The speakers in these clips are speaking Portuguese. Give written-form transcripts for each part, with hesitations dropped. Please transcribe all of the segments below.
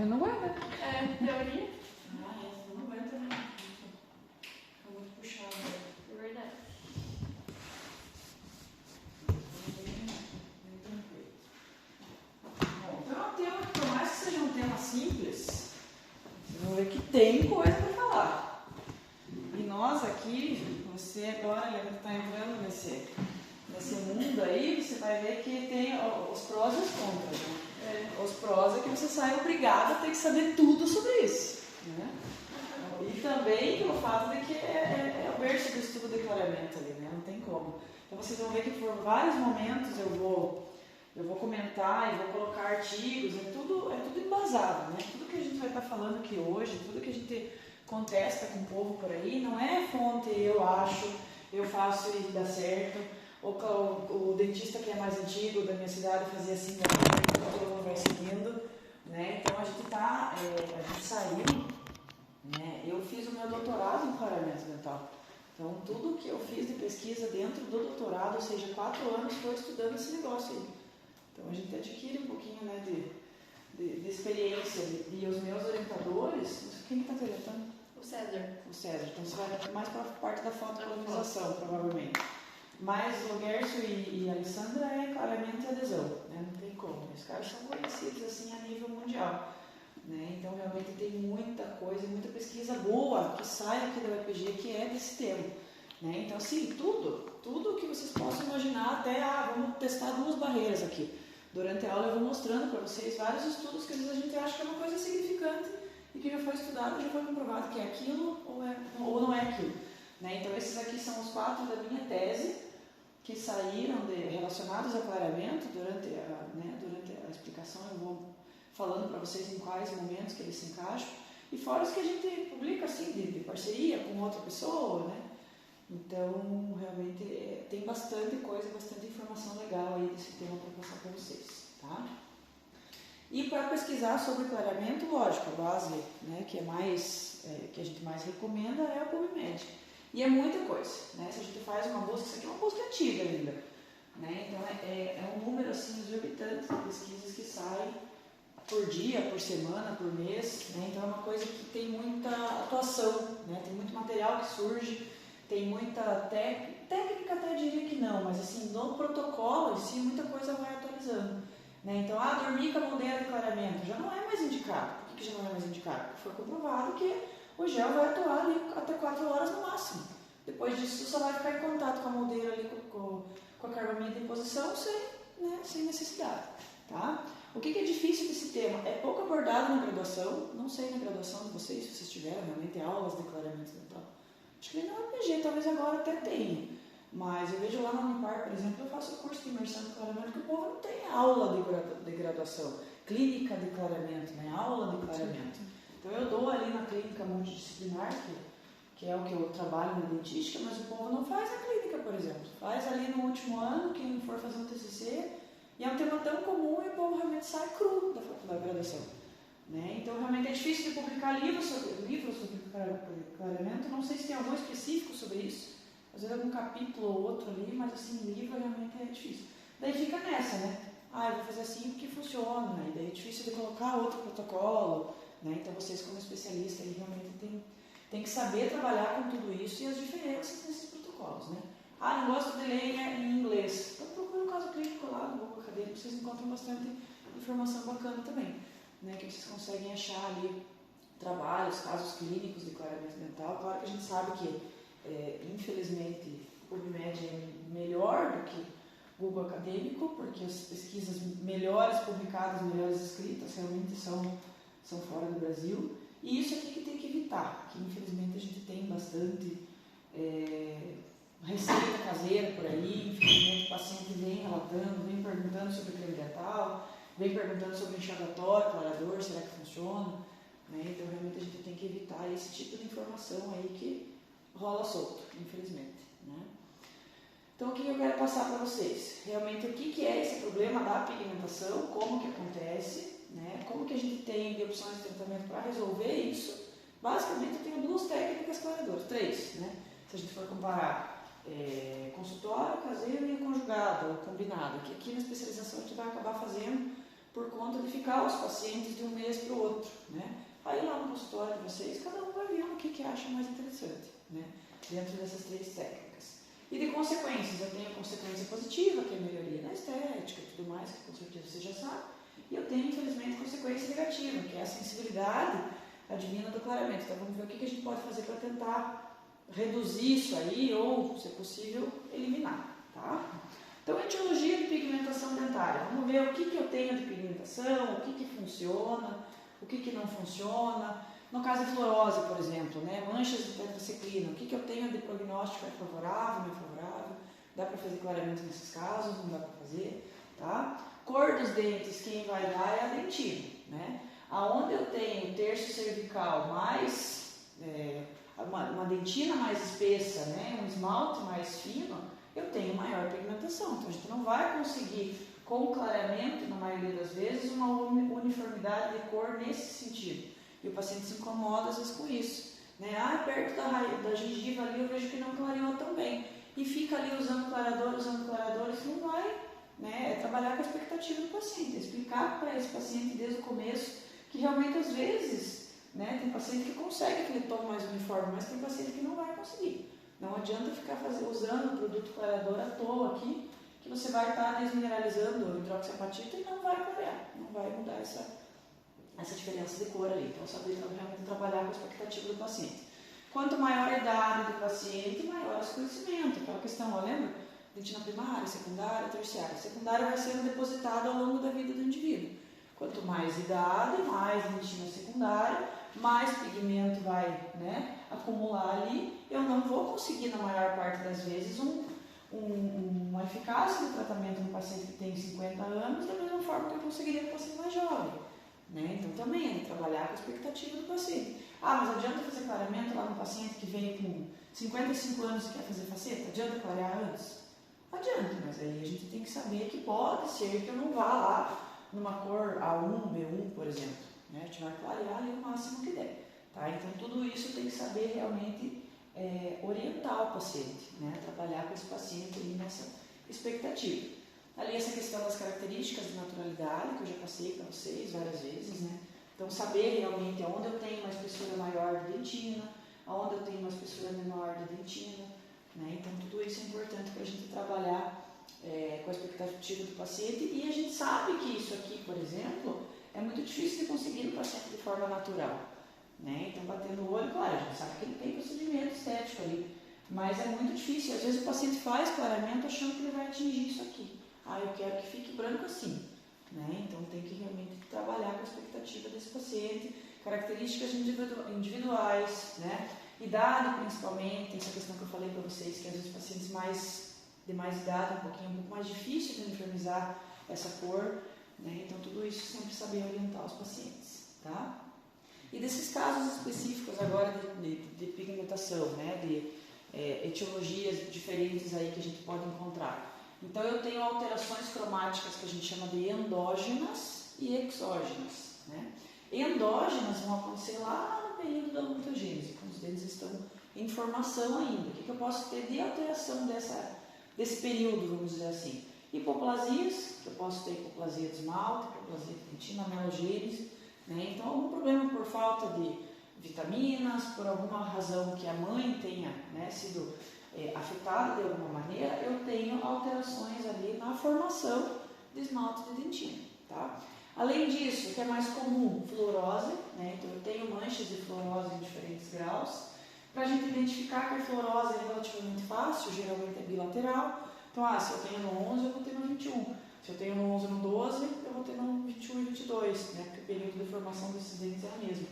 Ele não aguenta. Teoria. Essa não aguenta, né? Fica muito puxado. É verdade. Bem tranquilo. Bom, então é um tema que, por mais que seja um tema simples, vocês vão ver que tem coisa para falar. E nós aqui, você agora que está entrando nesse mundo aí, você vai ver que tem os prós e os contras, né? Os prós é que você sai obrigado a ter que saber tudo sobre isso, né? E também pelo fato de que é o berço do estudo do declaramento ali, né? Não tem como. Então vocês vão ver que por vários momentos eu vou comentar e vou colocar artigos, é tudo embasado, né? Tudo que a gente vai estar falando aqui hoje, tudo que a gente contesta com o povo por aí, não é fonte, eu acho, eu faço e dá certo. O dentista que é mais antigo da minha cidade fazia assim, todo mundo vai seguindo, né? Então a gente saiu, né? Eu fiz o meu doutorado em clareamento dental. Então tudo que eu fiz de pesquisa dentro do doutorado, ou seja, 4 anos, foi estudando esse negócio aí. Então a gente adquire um pouquinho, né, de experiência. E os meus orientadores, quem está te orientando? O César. O César. Então você vai mais para a parte da fotocolonização, provavelmente. Mas o Gerson e a Alessandra é claramente adesão, né? Não tem como. Os caras são conhecidos assim a nível mundial, né? Então realmente tem muita coisa, muita pesquisa boa que sai aqui da UEPG que é desse tema, né? Então assim, tudo que vocês possam imaginar, até vamos testar 2 barreiras aqui. Durante a aula eu vou mostrando para vocês vários estudos que às vezes a gente acha que é uma coisa significante e que já foi estudado, já foi comprovado que é aquilo ou não é aquilo, né? Então esses aqui são os 4 da minha tese que saíram relacionados ao clareamento. Durante a explicação eu vou falando para vocês em quais momentos que eles se encaixam, e fora os que a gente publica assim, de parceria com outra pessoa, né? Então realmente tem bastante coisa, bastante informação legal aí desse tema para passar para vocês, tá? E para pesquisar sobre clareamento, lógico, a base, né, que a gente mais recomenda é o PubMed. E é muita coisa, né? Se a gente faz uma busca, isso aqui é uma busca antiga ainda, né? Então é um número assim exorbitante de pesquisas que saem por dia, por semana, por mês, né? Então é uma coisa que tem muita atuação, né? Tem muito material que surge, tem muita técnica, até diria que não, mas assim, no protocolo em si, muita coisa vai atualizando, né? Então, dormir com a moldeira de clareamento já não é mais indicado. Por que já não é mais indicado? Porque foi comprovado que o gel vai atuar ali até 4 horas no máximo. Depois disso, só vai ficar em contato com a moldeira ali, com a carbamida em posição, sem necessidade, tá? O que é difícil desse tema? É pouco abordado na graduação. Não sei na graduação de vocês, se vocês tiveram realmente aulas de clareamento dental. Acho que nem na UEPG, talvez agora até tenha. Mas eu vejo lá na Unipar, por exemplo, eu faço curso de imersão de clareamento, que o povo não tem aula de graduação. Clínica de clareamento, né? Aula de clareamento. Então eu dou ali na clínica multidisciplinar, que é o que eu trabalho na dentística, mas o povo não faz a clínica, por exemplo. Faz ali no último ano, quem for fazer um TCC, e é um tema tão comum e o povo realmente sai cru da graduação, né? Então realmente é difícil de publicar livros sobre clareamento. Não sei se tem algum específico sobre isso, às vezes algum capítulo ou outro ali, mas assim, livro realmente é difícil. Daí fica nessa, né? Eu vou fazer assim porque funciona, e daí é difícil de colocar outro protocolo, né? Então vocês como especialistas aí realmente tem que saber trabalhar com tudo isso e as diferenças nesses protocolos, né? Não gosto de ler em inglês. Então procure um caso clínico lá no Google Acadêmico, vocês encontram bastante informação bacana também, né? Que vocês conseguem achar ali trabalhos, casos clínicos de clareamento dental. Claro que a gente sabe que, infelizmente, o PubMed é melhor do que o Google Acadêmico, porque as pesquisas melhores publicadas, melhores escritas, realmente são fora do Brasil. E isso aqui que tem que evitar, que infelizmente a gente tem bastante receita caseira por aí. Infelizmente o paciente vem relatando, vem perguntando sobre creme dental, vem perguntando sobre enxaguatório, clareador, será que funciona? Né? Então realmente a gente tem que evitar esse tipo de informação aí que rola solto, infelizmente, né? Então o que eu quero passar para vocês? Realmente o que é esse problema da pigmentação, como que acontece, né? Como que a gente tem de opções de tratamento para resolver isso. Basicamente eu tenho 2 técnicas clareadoras, 3, né? Se a gente for comparar consultório, caseiro e conjugado, ou combinado, que aqui na especialização a gente vai acabar fazendo por conta de ficar os pacientes de um mês para o outro, né? Aí lá no consultório de vocês, cada um vai ver o que acha mais interessante, né? Dentro dessas 3 técnicas. E de consequências, eu tenho a consequência positiva, que é a melhoria na estética e tudo mais, que com certeza você já sabe. E eu tenho, infelizmente, consequência negativa, que é a sensibilidade advina do clareamento. Então vamos ver o que a gente pode fazer para tentar reduzir isso aí ou, se é possível, eliminar, tá? Então, etiologia de pigmentação dentária. Vamos ver o que eu tenho de pigmentação, o que funciona, o que não funciona. No caso de fluorose, por exemplo, né? Manchas de tetraciclina, o que eu tenho de prognóstico é favorável, não é favorável? Dá para fazer clareamento nesses casos? Não dá para fazer, tá? Cor dos dentes, quem vai dar é a dentina, né? Aonde eu tenho terço cervical mais, uma dentina mais espessa, né? Um esmalte mais fino, eu tenho maior pigmentação. Então a gente não vai conseguir, com o clareamento, na maioria das vezes, uma uniformidade de cor nesse sentido. E o paciente se incomoda às vezes com isso, né? Perto da gengiva ali eu vejo que não clareou tão bem. E fica ali usando clareador, isso não vai, né? É trabalhar com a expectativa do paciente, explicar para esse paciente desde o começo que realmente às vezes, né, tem paciente que consegue aquele tom mais uniforme, mas tem paciente que não vai conseguir. Não adianta ficar usando o produto clareador à toa aqui, que você vai estar desmineralizando o hidroxiapatita e não vai clarear, não vai mudar essa diferença de cor ali. Então, saber realmente trabalhar com a expectativa do paciente. Quanto maior a idade do paciente, maior o esclarecimento. Aquela questão, lembra? Dentina primária, secundária, terciária. Secundária vai sendo depositada ao longo da vida do indivíduo. Quanto mais idade, mais dentina secundária, mais pigmento vai, né, acumular ali. Eu não vou conseguir, na maior parte das vezes, uma eficácia de tratamento no paciente que tem 50 anos, da mesma forma que eu conseguiria no paciente mais jovem. Né? Então também é trabalhar com a expectativa do paciente. Mas adianta fazer clareamento lá no paciente que vem com 55 anos e quer fazer faceta? Adianta clarear antes? Adianta, mas aí a gente tem que saber que pode ser que eu não vá lá numa cor A1, B1, por exemplo. Né? A gente vai clarear ali o máximo que der. Tá? Então tudo isso tem que saber realmente orientar o paciente, né? Trabalhar com esse paciente ali nessa expectativa. Ali essa questão das características de naturalidade, que eu já passei para vocês várias vezes, né? Então saber realmente onde eu tenho uma espessura maior de dentina, onde eu tenho uma espessura menor de dentina, né? Então tudo isso é importante para a gente trabalhar com a expectativa do paciente, e a gente sabe que isso aqui, por exemplo, é muito difícil de conseguir no paciente de forma natural, né? Então batendo o olho, claro, a gente sabe que ele tem procedimento estético ali, mas é muito difícil. Às vezes o paciente faz clareamento achando que ele vai atingir isso aqui. Eu quero que fique branco assim, né? Então tem que realmente trabalhar com a expectativa desse paciente, características individuais, né? Idade principalmente, essa questão que eu falei para vocês, que às vezes pacientes de mais idade, um pouco mais difícil de uniformizar essa cor, né? Então tudo isso sempre saber orientar os pacientes, tá? E desses casos específicos agora de pigmentação, né? De etiologias diferentes aí que a gente pode encontrar. Então eu tenho alterações cromáticas que a gente chama de endógenas e exógenas, né? Endógenas vão acontecer lá no período da odontogênese, quando os dentes estão em formação ainda. O que eu posso ter de alteração desse período, vamos dizer assim? Hipoplasias, que eu posso ter hipoplasia de esmalte, hipoplasia de dentina, amelogênese, né? Então algum problema por falta de vitaminas, por alguma razão que a mãe tenha, né, sido afetada de alguma maneira, eu tenho alterações ali na formação de esmalte de dentina, tá? Além disso, o que é mais comum, fluorose, né? Então eu tenho manchas de fluorose em diferentes graus. Para a gente identificar que a fluorose é relativamente fácil, geralmente é bilateral. Então, se eu tenho no 11, eu vou ter no 21. Se eu tenho no 11 e no 12, eu vou ter no 21 e 22, né? Porque o período de formação desses dentes é a mesma.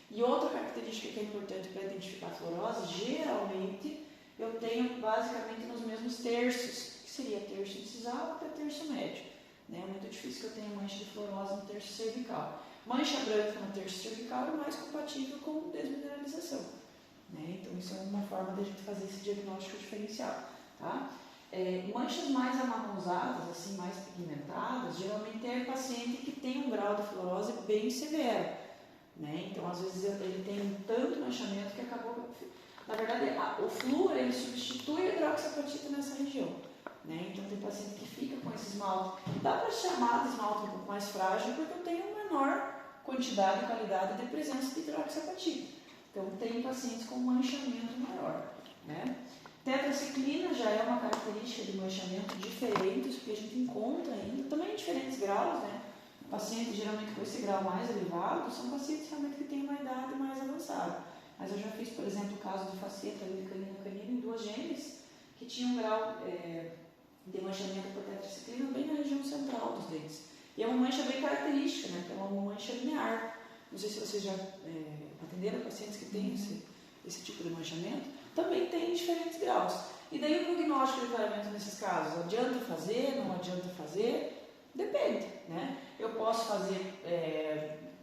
E outra característica que é importante para identificar a fluorose, geralmente eu tenho basicamente nos mesmos terços, que seria terço incisal até terço médio. Né? É muito difícil que eu tenha mancha de fluorose no terço cervical. Mancha branca no terço cervical é mais compatível com desmineralização. Né? Então isso é uma forma de a gente fazer esse diagnóstico diferencial. Tá? Manchas mais amarronzadas, assim, mais pigmentadas, geralmente é paciente que tem um grau de fluorose bem severo. Né? Então às vezes ele tem tanto manchamento que acabou... Na verdade, o flúor ele substitui a hidroxiapatita nessa região. né? Então tem paciente que fica com esse esmalte. Dá para chamar de esmalte um pouco mais frágil porque eu tenho menor quantidade e qualidade de presença de hidroxiapatita. Então tem pacientes com manchamento maior, né? Tetraciclina já é uma característica de manchamento diferente, isso que a gente encontra ainda, também em diferentes graus, né? Pacientes geralmente com esse grau mais elevado são pacientes realmente que têm uma idade mais avançada. Mas eu já fiz, por exemplo, o caso de faceta de canina em 2 genes que tinham um grau de manchamento por tetraciclina bem na região central dos dentes. E é uma mancha bem característica, né? Que é uma mancha linear. Não sei se vocês já atenderam pacientes que têm esse tipo de manchamento. Também tem diferentes graus. E daí o prognóstico de clareamento nesses casos, adianta fazer, não adianta fazer? Depende, né? Eu posso fazer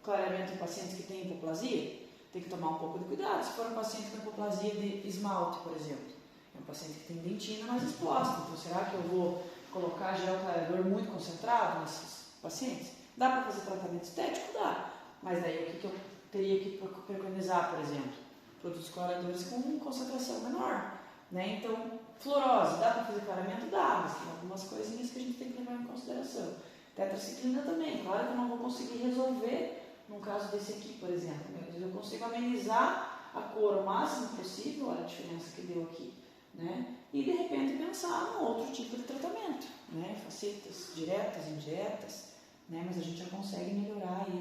clareamento em pacientes que têm hipoplasia? Tem que tomar um pouco de cuidado. Se for um paciente com hipoplasia de esmalte, por exemplo, é um paciente que tem dentina mais exposta, então será que eu vou colocar gel clareador muito concentrado nesses pacientes? Dá para fazer tratamento estético? Dá. Mas daí o que eu teria que preconizar, por exemplo? Produtos clareadores com concentração menor, né? Então, fluorose, dá para fazer clareamento? Dá, mas tem algumas coisinhas que a gente tem que levar em consideração. Tetraciclina também, claro que eu não vou conseguir resolver, num caso desse aqui, por exemplo, eu consigo amenizar a cor o máximo possível, olha a diferença que deu aqui, né? E de repente pensar num outro tipo de tratamento, né? Facetas diretas, indiretas, né? Mas a gente já consegue melhorar aí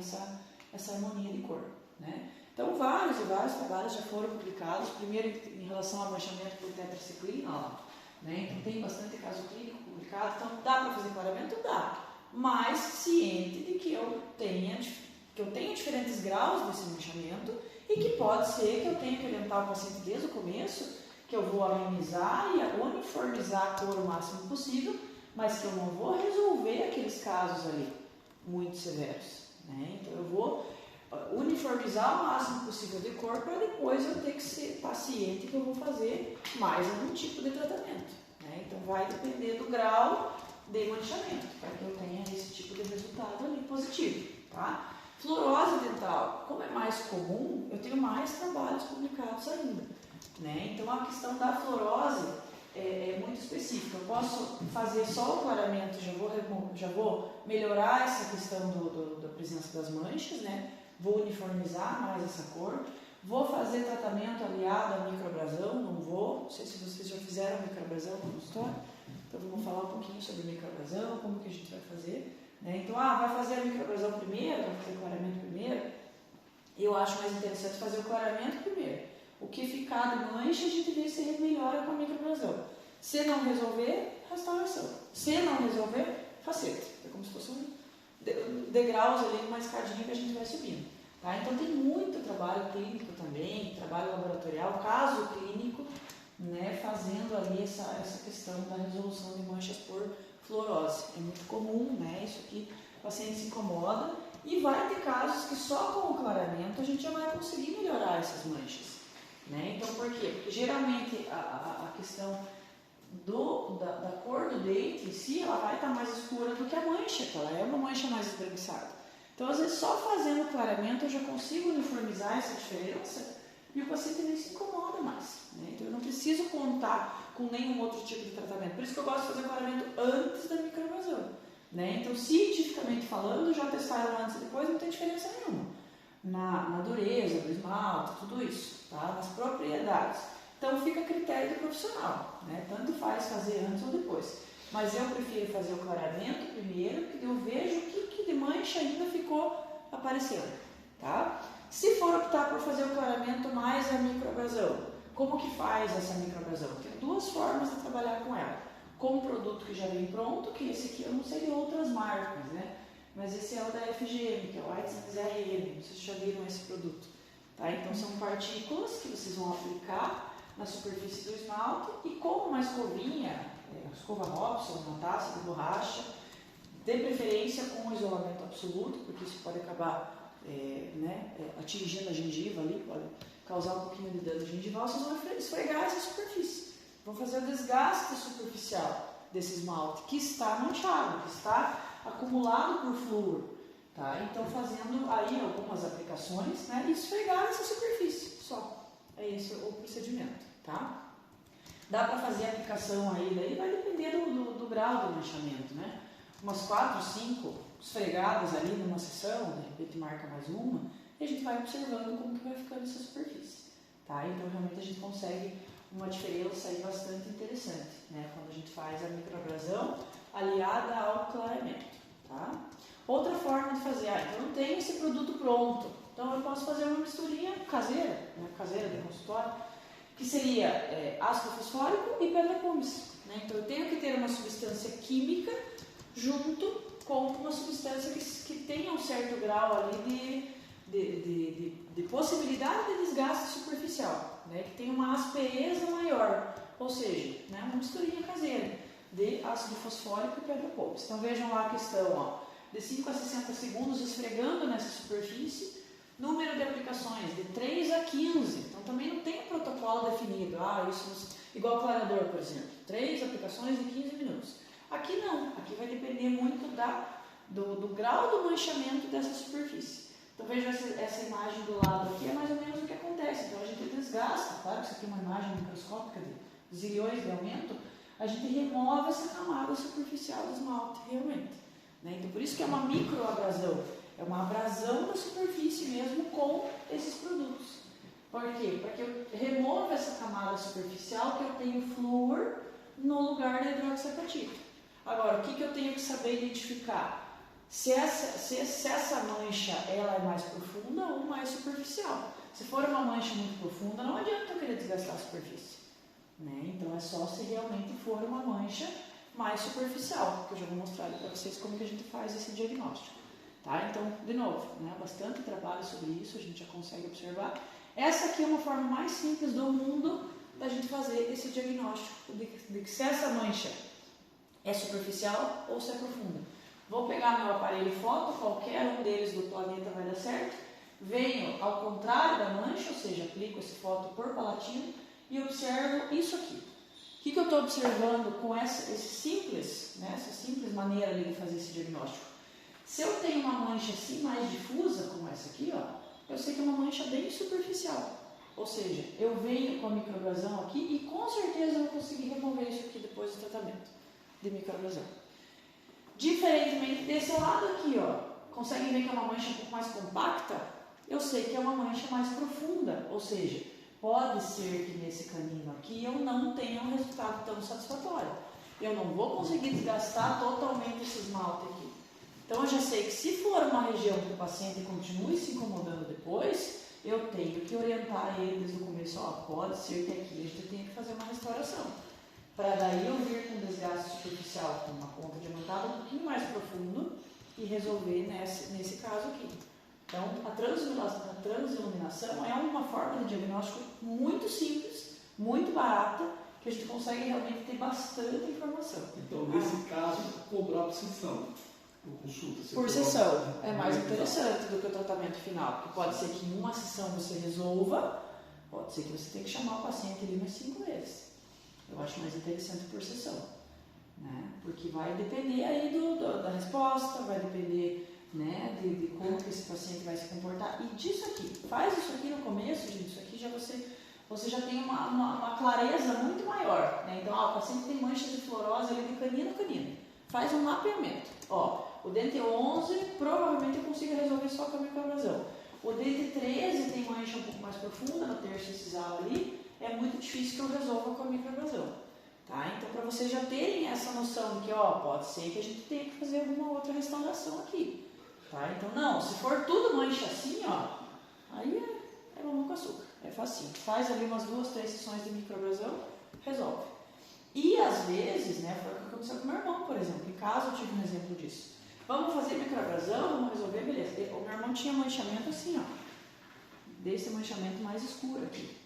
essa harmonia de cor, né? Então, vários trabalhos já foram publicados, primeiro em relação ao manchamento por tetraciclina, né? Então tem bastante caso clínico publicado, então dá para fazer clareamento? Dá, mas ciente de que eu tenha diferentes graus desse manchamento e que pode ser que eu tenha que orientar o paciente desde o começo, que eu vou amenizar e uniformizar a cor o máximo possível, mas que eu não vou resolver aqueles casos ali muito severos, né? Então eu vou uniformizar o máximo possível de cor para depois eu ter que ser paciente que eu vou fazer mais algum tipo de tratamento, né? Então vai depender do grau de manchamento para que eu tenha esse tipo de resultado ali positivo, tá? Fluorose dental, como é mais comum, eu tenho mais trabalhos publicados ainda, né? Então a questão da fluorose é muito específica. Eu posso fazer só o clareamento, já vou melhorar essa questão da presença das manchas, né? Vou uniformizar mais essa cor. Vou fazer tratamento aliado à microabrasão, não sei se vocês já fizeram microabrasão no consultório, então vamos falar um pouquinho sobre microabrasão, como que a gente vai fazer, né? Então, vai fazer a microabrasão primeiro, vai fazer o clareamento primeiro. Eu acho mais interessante fazer o clareamento primeiro. O que ficar de mancha, a gente vê se melhora com a microabrasão. Se não resolver, restauração. Se não resolver, faceta. É como se fosse degraus ali, uma escadinha que a gente vai subindo. Tá? Então tem muito trabalho clínico também, trabalho laboratorial, caso clínico, né, fazendo ali essa questão da resolução de manchas por fluorose. É muito comum, né, isso aqui, o paciente se incomoda e vai ter casos que só com o clareamento a gente já vai conseguir melhorar essas manchas. Né? Então por quê? Porque geralmente a questão da cor do dente em si, ela vai estar mais escura do que a mancha, que ela é uma mancha mais esbranquiçada. Então, às vezes, só fazendo clareamento eu já consigo uniformizar essa diferença e o paciente nem se incomoda mais. Né? Então, eu não preciso contar com nenhum outro tipo de tratamento. Por isso que eu gosto de fazer clareamento antes da microabrasão. Né? Então, cientificamente falando, já testaram antes e depois, não tem diferença nenhuma. Na dureza, do esmalte, tudo isso, tá? Nas propriedades. Então fica a critério do profissional, né? Tanto faz fazer antes ou depois. Mas eu prefiro fazer o clareamento primeiro, porque eu vejo o que de mancha ainda ficou aparecendo, tá? Se for optar por fazer o clareamento mais a microabrasão, como que faz essa microabrasão? Tem 2 formas de trabalhar com ela. Com um produto que já vem pronto, que esse aqui eu não sei de outras marcas, né? Mas esse é o da FGM, que é o Whitesnake RM, vocês já viram esse produto. Tá? Então são partículas que vocês vão aplicar na superfície do esmalte e com uma escovinha, escova Robson, uma taça de borracha, de preferência com isolamento absoluto, porque isso pode acabar atingindo a gengiva ali, pode causar um pouquinho de dano gengival. Vocês vão esfregar essa superfície, vão fazer o desgaste superficial desse esmalte que está manchado, que está acumulado por flúor, tá? Então fazendo aí algumas aplicações, né, e esfregar essa superfície só. É esse o procedimento, tá? Dá para fazer a aplicação aí, daí vai depender do grau do manchamento, né? Umas 4, 5 esfregadas ali numa sessão, de repente marca mais uma, e a gente vai observando como que vai ficando essa superfície, tá? Então realmente a gente consegue uma diferença aí bastante interessante, né? Quando a gente faz a microabrasão aliada ao clareamento, tá? Outra forma de fazer, então eu não tenho esse produto pronto, então eu posso fazer uma misturinha caseira, né? Caseira de consultório, que seria ácido fosfórico e pedra pómez, né? Então eu tenho que ter uma substância química junto com uma substância que tenha um certo grau ali de possibilidade de desgaste superficial, né? Que tenha uma aspereza maior, ou seja, né? Uma misturinha caseira de ácido fosfórico e pedra pómez. Então vejam lá a questão, ó, de 5 a 60 segundos esfregando nessa superfície, número de aplicações de 3 a 15, então também não tem um protocolo definido, isso igual clareador, por exemplo, 3 aplicações de 15 minutos. Aqui não, aqui vai depender muito do grau do manchamento dessa superfície. Então veja essa imagem do lado aqui, é mais ou menos o que acontece, então a gente desgasta, claro que isso aqui é uma imagem microscópica de zilhões de aumento, a gente remove essa camada superficial do esmalte realmente, né? Então por isso que é uma microabrasão. É uma abrasão da superfície mesmo com esses produtos. Por quê? Para que eu remova essa camada superficial que eu tenho flúor no lugar da hidroxiapatita. Agora, o que eu tenho que saber identificar? Se essa mancha ela é mais profunda ou mais superficial. Se for uma mancha muito profunda, não adianta eu querer desgastar a superfície, né? Então é só se realmente for uma mancha mais superficial, que eu já vou mostrar para vocês como que a gente faz esse diagnóstico. Tá? Então, de novo, né, bastante trabalho sobre isso, a gente já consegue observar. Essa aqui é uma forma mais simples do mundo da gente fazer esse diagnóstico de que se essa mancha é superficial ou se é profunda. Vou pegar meu aparelho foto, qualquer um deles do planeta vai dar certo, venho ao contrário da mancha, ou seja, aplico esse foto por palatina e observo isso aqui. O que eu estou observando com essa simples maneira ali de fazer esse diagnóstico? Se eu tenho uma mancha assim mais difusa, como essa aqui, ó, eu sei que é uma mancha bem superficial. Ou seja, eu venho com a microabrasão aqui e com certeza eu vou conseguir remover isso aqui depois do tratamento de microabrasão. Diferentemente desse lado aqui, ó, conseguem ver que é uma mancha um pouco mais compacta? Eu sei que é uma mancha mais profunda, ou seja, pode ser que nesse canino aqui eu não tenha um resultado tão satisfatório. Eu não vou conseguir desgastar totalmente esse esmalte aqui. Então eu já sei que se for uma região que o paciente continue se incomodando depois, eu tenho que orientar ele desde o começo, pode ser que aqui a gente tenha que fazer uma restauração. Para daí eu vir com desgaste superficial com uma ponta diamantada um pouquinho mais profundo e resolver nesse caso aqui. Então a transiluminação é uma forma de diagnóstico muito simples, muito barata, que a gente consegue realmente ter bastante informação. Então nesse caso, cobrar por sessão. Por sessão é mais interessante do que o tratamento final, porque pode ser que em uma sessão você resolva, pode ser que você tenha que chamar o paciente ali mais 5 vezes. Eu acho mais interessante por sessão, né? Porque vai depender aí da resposta, vai depender, né, de como que esse paciente vai se comportar. E disso aqui, faz isso aqui no começo, gente, isso aqui já você já tem uma clareza muito maior, né? Então, o paciente tem mancha de fluorose ali de canino a canino. Faz um mapeamento. O dente 11 provavelmente eu consigo resolver só com a microabrasão. O dente 13 tem mancha um pouco mais profunda no terço incisal ali, é muito difícil que eu resolva com a microabrasão. Tá? Então, para vocês já terem essa noção de que pode ser que a gente tenha que fazer alguma outra restauração aqui. Tá? Então, não, se for tudo mancha assim, aí é mamão com açúcar, é facinho. Faz ali umas 2, 3 sessões de microabrasão, resolve. E às vezes, né, foi o que aconteceu com o meu irmão, por exemplo. Em casa eu tive um exemplo disso. Vamos fazer microabrasão, vamos resolver, beleza. O meu irmão tinha manchamento assim, desse manchamento mais escuro aqui.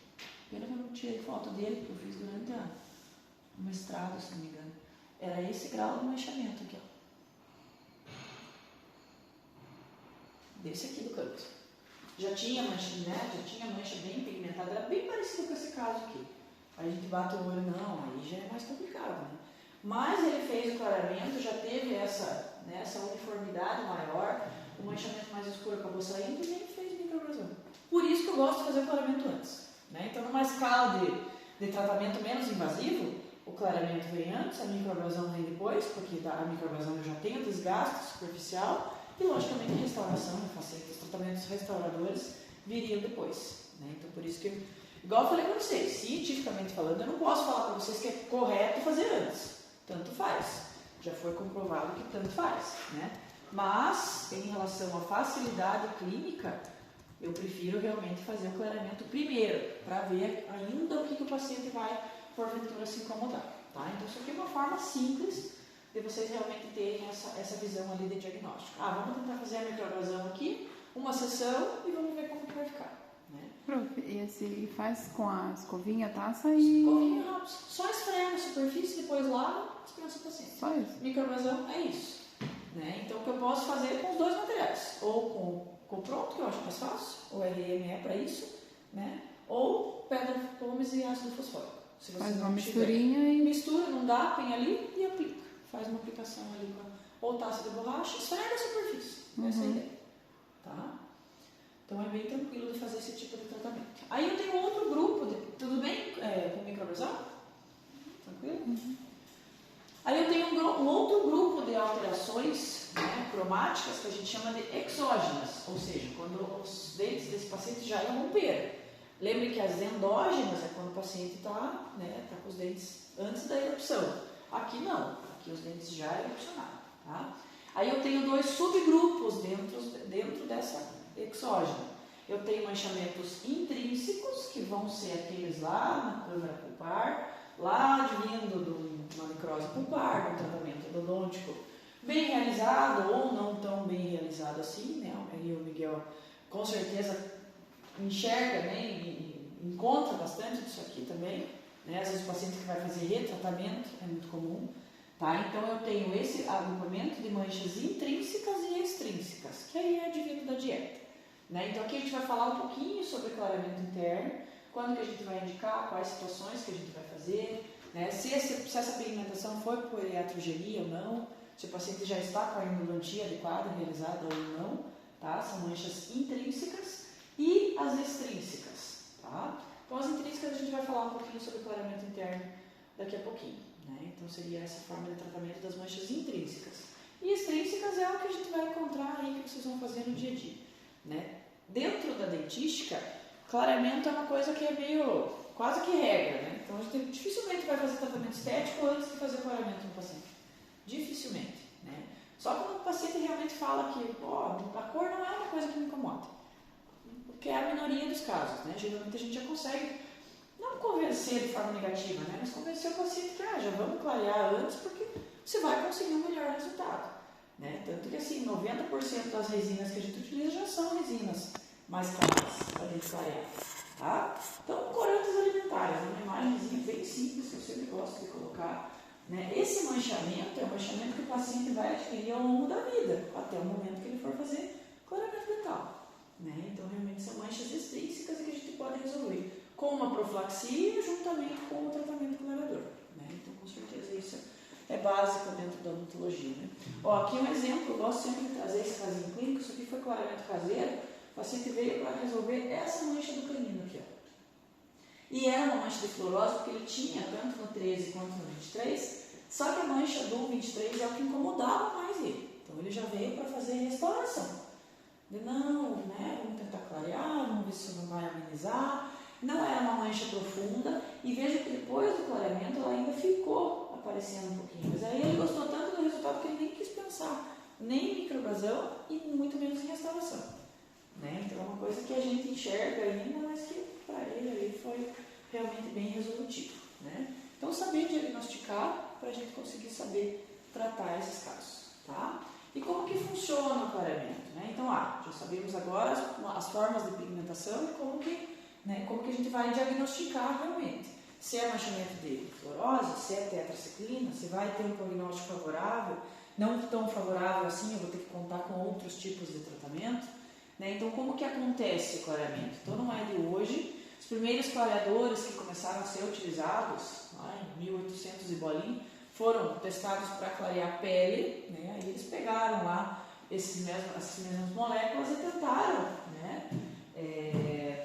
Pena que eu não tirei foto dele, que eu fiz durante o mestrado, se não me engano. Era esse grau de manchamento aqui, desse aqui do canto. Já tinha mancha, né? Já tinha mancha bem pigmentada, era bem parecido com esse caso aqui. Aí a gente bate o olho, não, aí já é mais complicado, né? Mas ele fez o clareamento, já teve essa uniformidade maior, o manchamento mais escuro acabou saindo e nem fez microabrasão. Por isso que eu gosto de fazer o clareamento antes, né? Então numa escala de tratamento menos invasivo, o clareamento vem antes, a microabrasão vem depois, porque a microabrasão eu já tenho desgaste superficial, e logicamente a restauração, os tratamentos restauradores viriam depois. Né? Então por isso que, igual eu falei para vocês, cientificamente falando, eu não posso falar para vocês que é correto fazer antes. Tanto faz. Já foi comprovado que tanto faz. Né? Mas, em relação à facilidade clínica, eu prefiro realmente fazer o clareamento primeiro, para ver ainda o que o paciente vai, porventura, se incomodar. Tá? Então isso aqui é uma forma simples de vocês realmente terem essa visão ali de diagnóstico. Vamos tentar fazer a microabrasão aqui, uma sessão e vamos ver como que vai ficar. Né? Prof, e faz com a escovinha, a taça e... Escovinha rápido, só esfrega na superfície, depois lava, dispensa o paciente. Só isso? Microabrasão é isso. Né? Então o que eu posso fazer com os dois materiais, ou com Copronto, que eu acho mais fácil, o RM é para isso, né? Ou pedra pomes e ácido fosfórico. Se você faz não uma tiver. misturinha e... Mistura, não dá, põe ali e aplica. Faz uma aplicação ali com ou taça de borracha, esfrega a superfície. Essa é a ideia. Tá? Então é bem tranquilo de fazer esse tipo de tratamento. Aí eu tenho outro grupo, tudo bem com microabrasão? Tranquilo? Aí eu tenho um outro grupo de alterações, né, cromáticas que a gente chama de exógenas, ou seja, quando os dentes desse paciente já irromperam. Lembre que as endógenas é quando o paciente está com os dentes antes da erupção. Aqui não, aqui os dentes já erupcionaram. Tá? Aí eu tenho dois subgrupos dentro dessa exógena. Eu tenho manchamentos intrínsecos, que vão ser aqueles lá na câmara pulpar, lá advindo de uma necrose pulpar, de um tratamento endodôntico bem realizado ou não tão bem realizado assim, né? Aí o Miguel com certeza enxerga, né? E encontra bastante disso aqui também, né? Às vezes o paciente que vai fazer retratamento é muito comum, tá? Então eu tenho esse agrupamento de manchas intrínsecas e extrínsecas, que aí é advindo da dieta, né? Então aqui a gente vai falar um pouquinho sobre clareamento interno, quando que a gente vai indicar, quais situações que a gente vai fazer, né? Se essa pigmentação foi por iatrogenia ou não, se o paciente já está com a endodontia adequada, realizada ou não, tá? São manchas intrínsecas e as extrínsecas, tá? Então as intrínsecas a gente vai falar um pouquinho sobre clareamento interno daqui a pouquinho, né? Então seria essa forma de tratamento das manchas intrínsecas. E extrínsecas é o que a gente vai encontrar aí que vocês vão fazer no dia a dia, né? Dentro da dentística, clareamento é uma coisa que é meio, quase que regra, né? Então a gente dificilmente vai fazer tratamento estético antes de fazer clareamento no paciente. Dificilmente, né? Só quando o paciente realmente fala que a cor não é uma coisa que me incomoda, porque é a minoria dos casos, né? Geralmente a gente já consegue, não convencer de forma negativa, né? Mas convencer o paciente que já vamos clarear antes porque você vai conseguir um melhor resultado, né? Tanto que assim, 90% das resinas que a gente utiliza já são resinas mais claras para a gente clarear, tá? Então, corantes alimentares, uma imagenzinha bem simples que eu sempre gosto de colocar, né? Esse manchamento é um manchamento que o paciente vai adquirir ao longo da vida, até o momento que ele for fazer clareamento dental, né? Então, realmente são manchas extrínsecas que a gente pode resolver com uma profilaxia juntamente com o tratamento clareador, né? Então, com certeza isso é básico dentro da odontologia, né? Aqui um exemplo, eu gosto sempre de trazer esse casinho clínico, isso aqui foi clareamento caseiro. O paciente veio para resolver essa mancha do canino aqui, ó. E era uma mancha de fluorose, porque ele tinha tanto no 13 quanto no 23, só que a mancha do 23 é o que incomodava mais ele. Então ele já veio para fazer restauração. Não, né, vamos tentar clarear, vamos ver se não vai amenizar. Não era uma mancha profunda, e veja que depois do clareamento ela ainda ficou aparecendo um pouquinho. Mas aí ele gostou tanto do resultado que ele nem quis pensar, nem em microabrasão e muito menos em restauração. Né? Então é uma coisa que a gente enxerga ainda, mas que para ele foi realmente bem resolutivo. Né? Então saber diagnosticar para a gente conseguir saber tratar esses casos. Tá? E como que funciona o clareamento? Né? Então já sabemos agora as formas de pigmentação e como que a gente vai diagnosticar realmente. Se é manchamento de fluorose, se é tetraciclina, se vai ter um prognóstico favorável, não tão favorável assim, eu vou ter que contar com outros tipos de tratamento. Né? Então, como que acontece o clareamento? Então, não é de hoje. Os primeiros clareadores que começaram a ser utilizados, lá em 1800 e bolinha, foram testados para clarear pele, né? Aí eles pegaram lá essas mesmas moléculas e tentaram, né?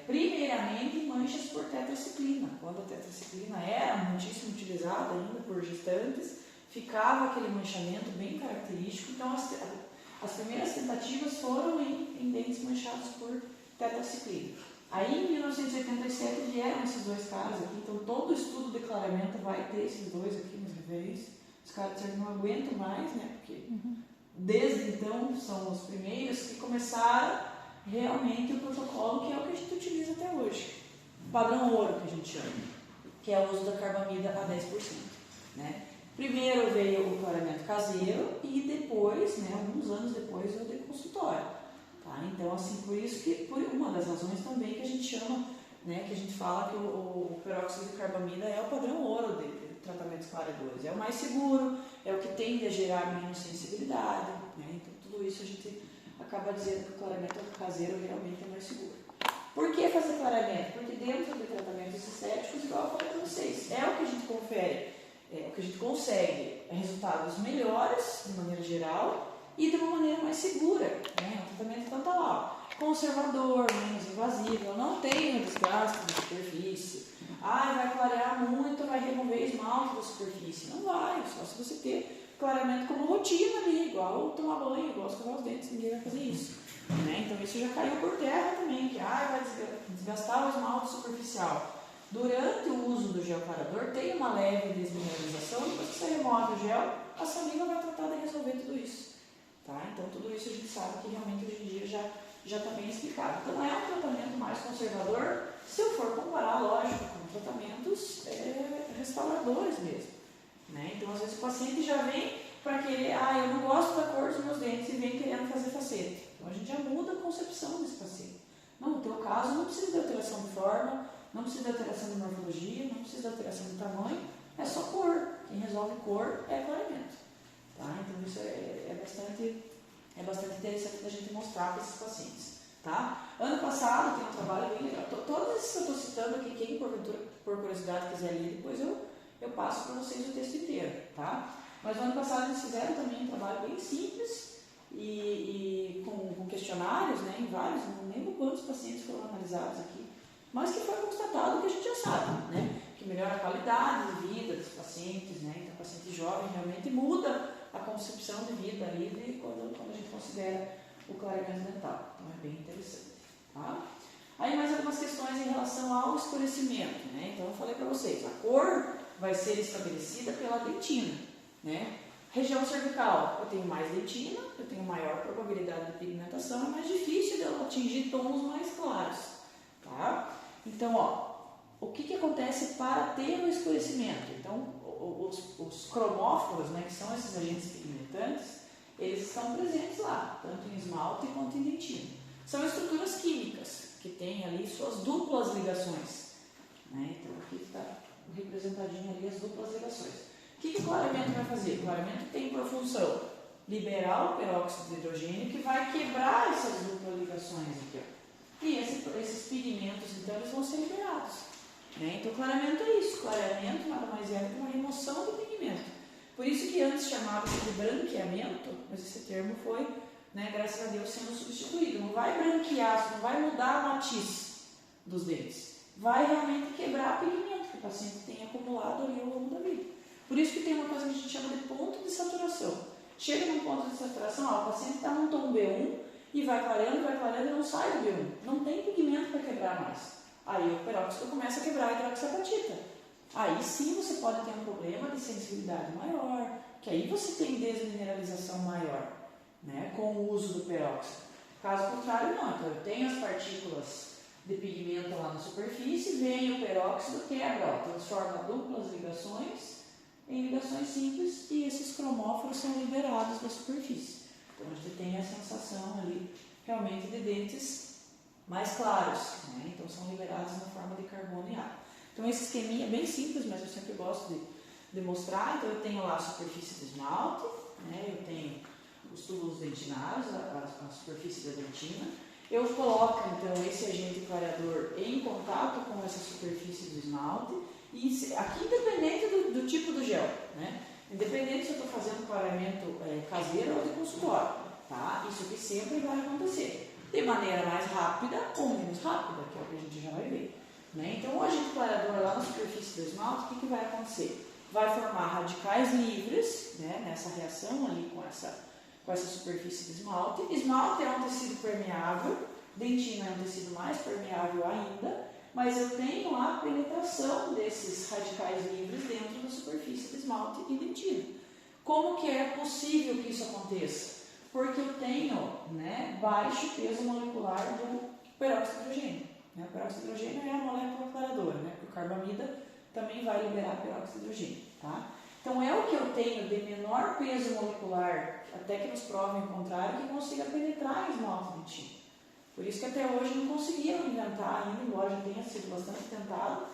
Primeiramente, manchas por tetraciclina. Quando a tetraciclina era muitíssimo utilizada ainda por gestantes, ficava aquele manchamento bem característico. Então, as primeiras tentativas foram em dentes manchados por tetraciclina. Aí, em 1987, vieram esses dois caras aqui. Então, todo o estudo de clareamento vai ter esses dois aqui nas referências. Os caras disseram, não aguentam mais, né? Porque desde então são os primeiros que começaram realmente o protocolo, que é o que a gente utiliza até hoje. Padrão ouro, que a gente chama, que é o uso da carbamida a 10%. Né? Primeiro veio o clareamento caseiro e depois, né, alguns anos depois, o de consultório. Tá? Então, assim, por isso que, por uma das razões também que a gente chama, né, que a gente fala que o peróxido de carbamida é o padrão ouro de tratamentos clareadores. É o mais seguro, é o que tende a gerar menos sensibilidade. Né? Então, tudo isso a gente acaba dizendo que o clareamento caseiro realmente é mais seguro. Por que fazer clareamento? Porque dentro de tratamentos estéticos, igual eu falei para vocês, é o que a gente confere, é o que a gente consegue resultados melhores, de maneira geral, e de uma maneira mais segura. Né? Um tratamento tanto lá, conservador, menos invasivo, não tem o desgaste da superfície. Vai clarear muito, vai remover esmalte da superfície. Não vai, só se você ter clareamento como rotina ali, igual tomar banho, igual escovar os dentes, ninguém vai fazer isso. Né? Então isso já caiu por terra também, que vai desgastar o esmalte superficial. Durante o uso do gel clareador tem uma leve desmineralização, depois que você remove o gel, a saliva vai tratar de resolver tudo isso. Tá? Então tudo isso a gente sabe que realmente hoje em dia já está bem explicado. Então é um tratamento mais conservador, se eu for comparar, lógico, com tratamentos restauradores mesmo. Né? Então às vezes o paciente já vem para querer, eu não gosto da cor dos meus dentes e vem querendo fazer facete. Então a gente já muda a concepção desse paciente. Não, no teu caso não precisa de alteração de forma, não precisa de alteração de morfologia, não precisa de alteração de tamanho, é só cor. Quem resolve cor é clareamento. Tá? Então isso é bastante interessante da gente mostrar para esses pacientes. Tá? Ano passado tem um trabalho bem legal. Todos esses que eu estou citando aqui, quem porventura, por curiosidade quiser ler, depois eu passo para vocês o texto inteiro. Tá? Mas no ano passado eles fizeram também um trabalho bem simples e com questionários, né, em vários, não lembro quantos pacientes foram analisados aqui, mas que foi constatado que a gente já sabe, né, que melhora a qualidade de vida dos pacientes, né, então o paciente jovem realmente muda a concepção de vida ali quando a gente considera o clareamento dental. Então é bem interessante. Tá? Aí mais algumas questões em relação ao escurecimento. Né? Então eu falei para vocês, a cor vai ser estabelecida pela dentina. Né? Região cervical, eu tenho mais dentina, eu tenho maior probabilidade de pigmentação, é mais difícil de eu atingir tons mais claros. Tá? Então, o que acontece para ter o escurecimento? Então, os cromóforos, né, que são esses agentes pigmentantes, eles estão presentes lá, tanto em esmalte quanto em dentina. São estruturas químicas que têm ali suas duplas ligações. Né? Então, aqui está representadinho ali as duplas ligações. O que o clareamento vai fazer? O clareamento tem por função liberar o peróxido de hidrogênio que vai quebrar essas duplas ligações aqui. E esses pigmentos, então, eles vão ser liberados. Né? Então, clareamento é isso. Clareamento nada mais é do que uma remoção do pigmento. Por isso que antes chamava-se de branqueamento, mas esse termo foi, né, graças a Deus, sendo substituído. Não vai branquear, não vai mudar a matiz dos dentes. Vai realmente quebrar o pigmento que o paciente tem acumulado ali ao longo da vida. Por isso que tem uma coisa que a gente chama de ponto de saturação. Chega num ponto de saturação, o paciente está num tom B1 e vai clareando e não sai do B1. Não tem pigmento para quebrar mais. Aí o peróxido começa a quebrar a hidroxiapatita. Aí sim você pode ter um problema de sensibilidade maior, que aí você tem desmineralização maior, né, com o uso do peróxido. Caso contrário, não. Então eu tenho as partículas de pigmento lá na superfície, vem o peróxido, quebra, transforma duplas ligações em ligações simples e esses cromóforos são liberados da superfície. Então a gente tem a sensação ali realmente de dentes mais claros, né? Então são liberados na forma de carbono e água. Então esse esqueminha é bem simples, mas eu sempre gosto de mostrar. Então eu tenho lá a superfície do esmalte, né? Eu tenho os túbulos dentinários, a superfície da dentina. Eu coloco então esse agente clareador em contato com essa superfície do esmalte. E aqui independente do tipo do gel, né? Independente se eu estou fazendo clareamento caseiro ou de consultório, tá? Isso aqui sempre vai acontecer. De maneira mais rápida ou menos rápida, que é o que a gente já vai ver. Né? Então, o agente clareador lá na superfície do esmalte, o que vai acontecer? Vai formar radicais livres, né, nessa reação ali com essa superfície de esmalte. Esmalte é um tecido permeável, dentina é um tecido mais permeável ainda, mas eu tenho a penetração desses radicais livres dentro da superfície de esmalte e dentina. Como que é possível que isso aconteça? Porque eu tenho, né, baixo peso molecular do peróxido de hidrogênio. Né? O peróxido de hidrogênio é a molécula clareadora, né? Porque o carbamida também vai liberar peróxido de hidrogênio. Tá? Então é o que eu tenho de menor peso molecular, até que nos provem o contrário, que consiga penetrar em esmalte dentina. Por isso que até hoje não conseguiram inventar ainda, embora já tenha sido bastante tentado,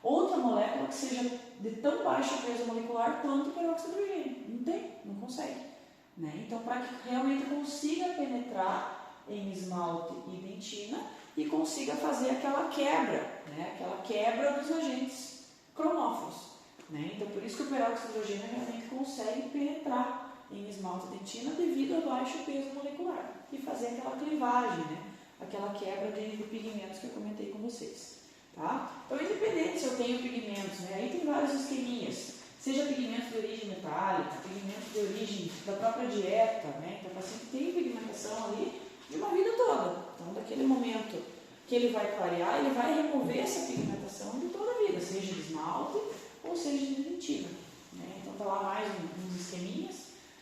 outra molécula que seja de tão baixo peso molecular quanto o peróxido de hidrogênio. Não tem, não consegue. Né? Então, para que realmente consiga penetrar em esmalte e dentina e consiga fazer aquela quebra, né? Aquela quebra dos agentes cromófilos. Né? Então, por isso que o peróxido de hidrogênio realmente consegue penetrar em esmalte e dentina devido ao baixo peso molecular e fazer aquela clivagem, né? Aquela quebra de pigmentos que eu comentei com vocês. Tá? Então, independente se eu tenho pigmentos, né? Aí tem vários esqueminhas, seja pigmentos de origem metálica, pigmentos de origem da própria dieta, né? Então, o paciente tem pigmentação ali de uma vida toda. Então, daquele momento que ele vai clarear, ele vai remover essa pigmentação de toda a vida, seja de esmalte ou seja de dentina. Né? Então, tá lá mais uns esqueminhas,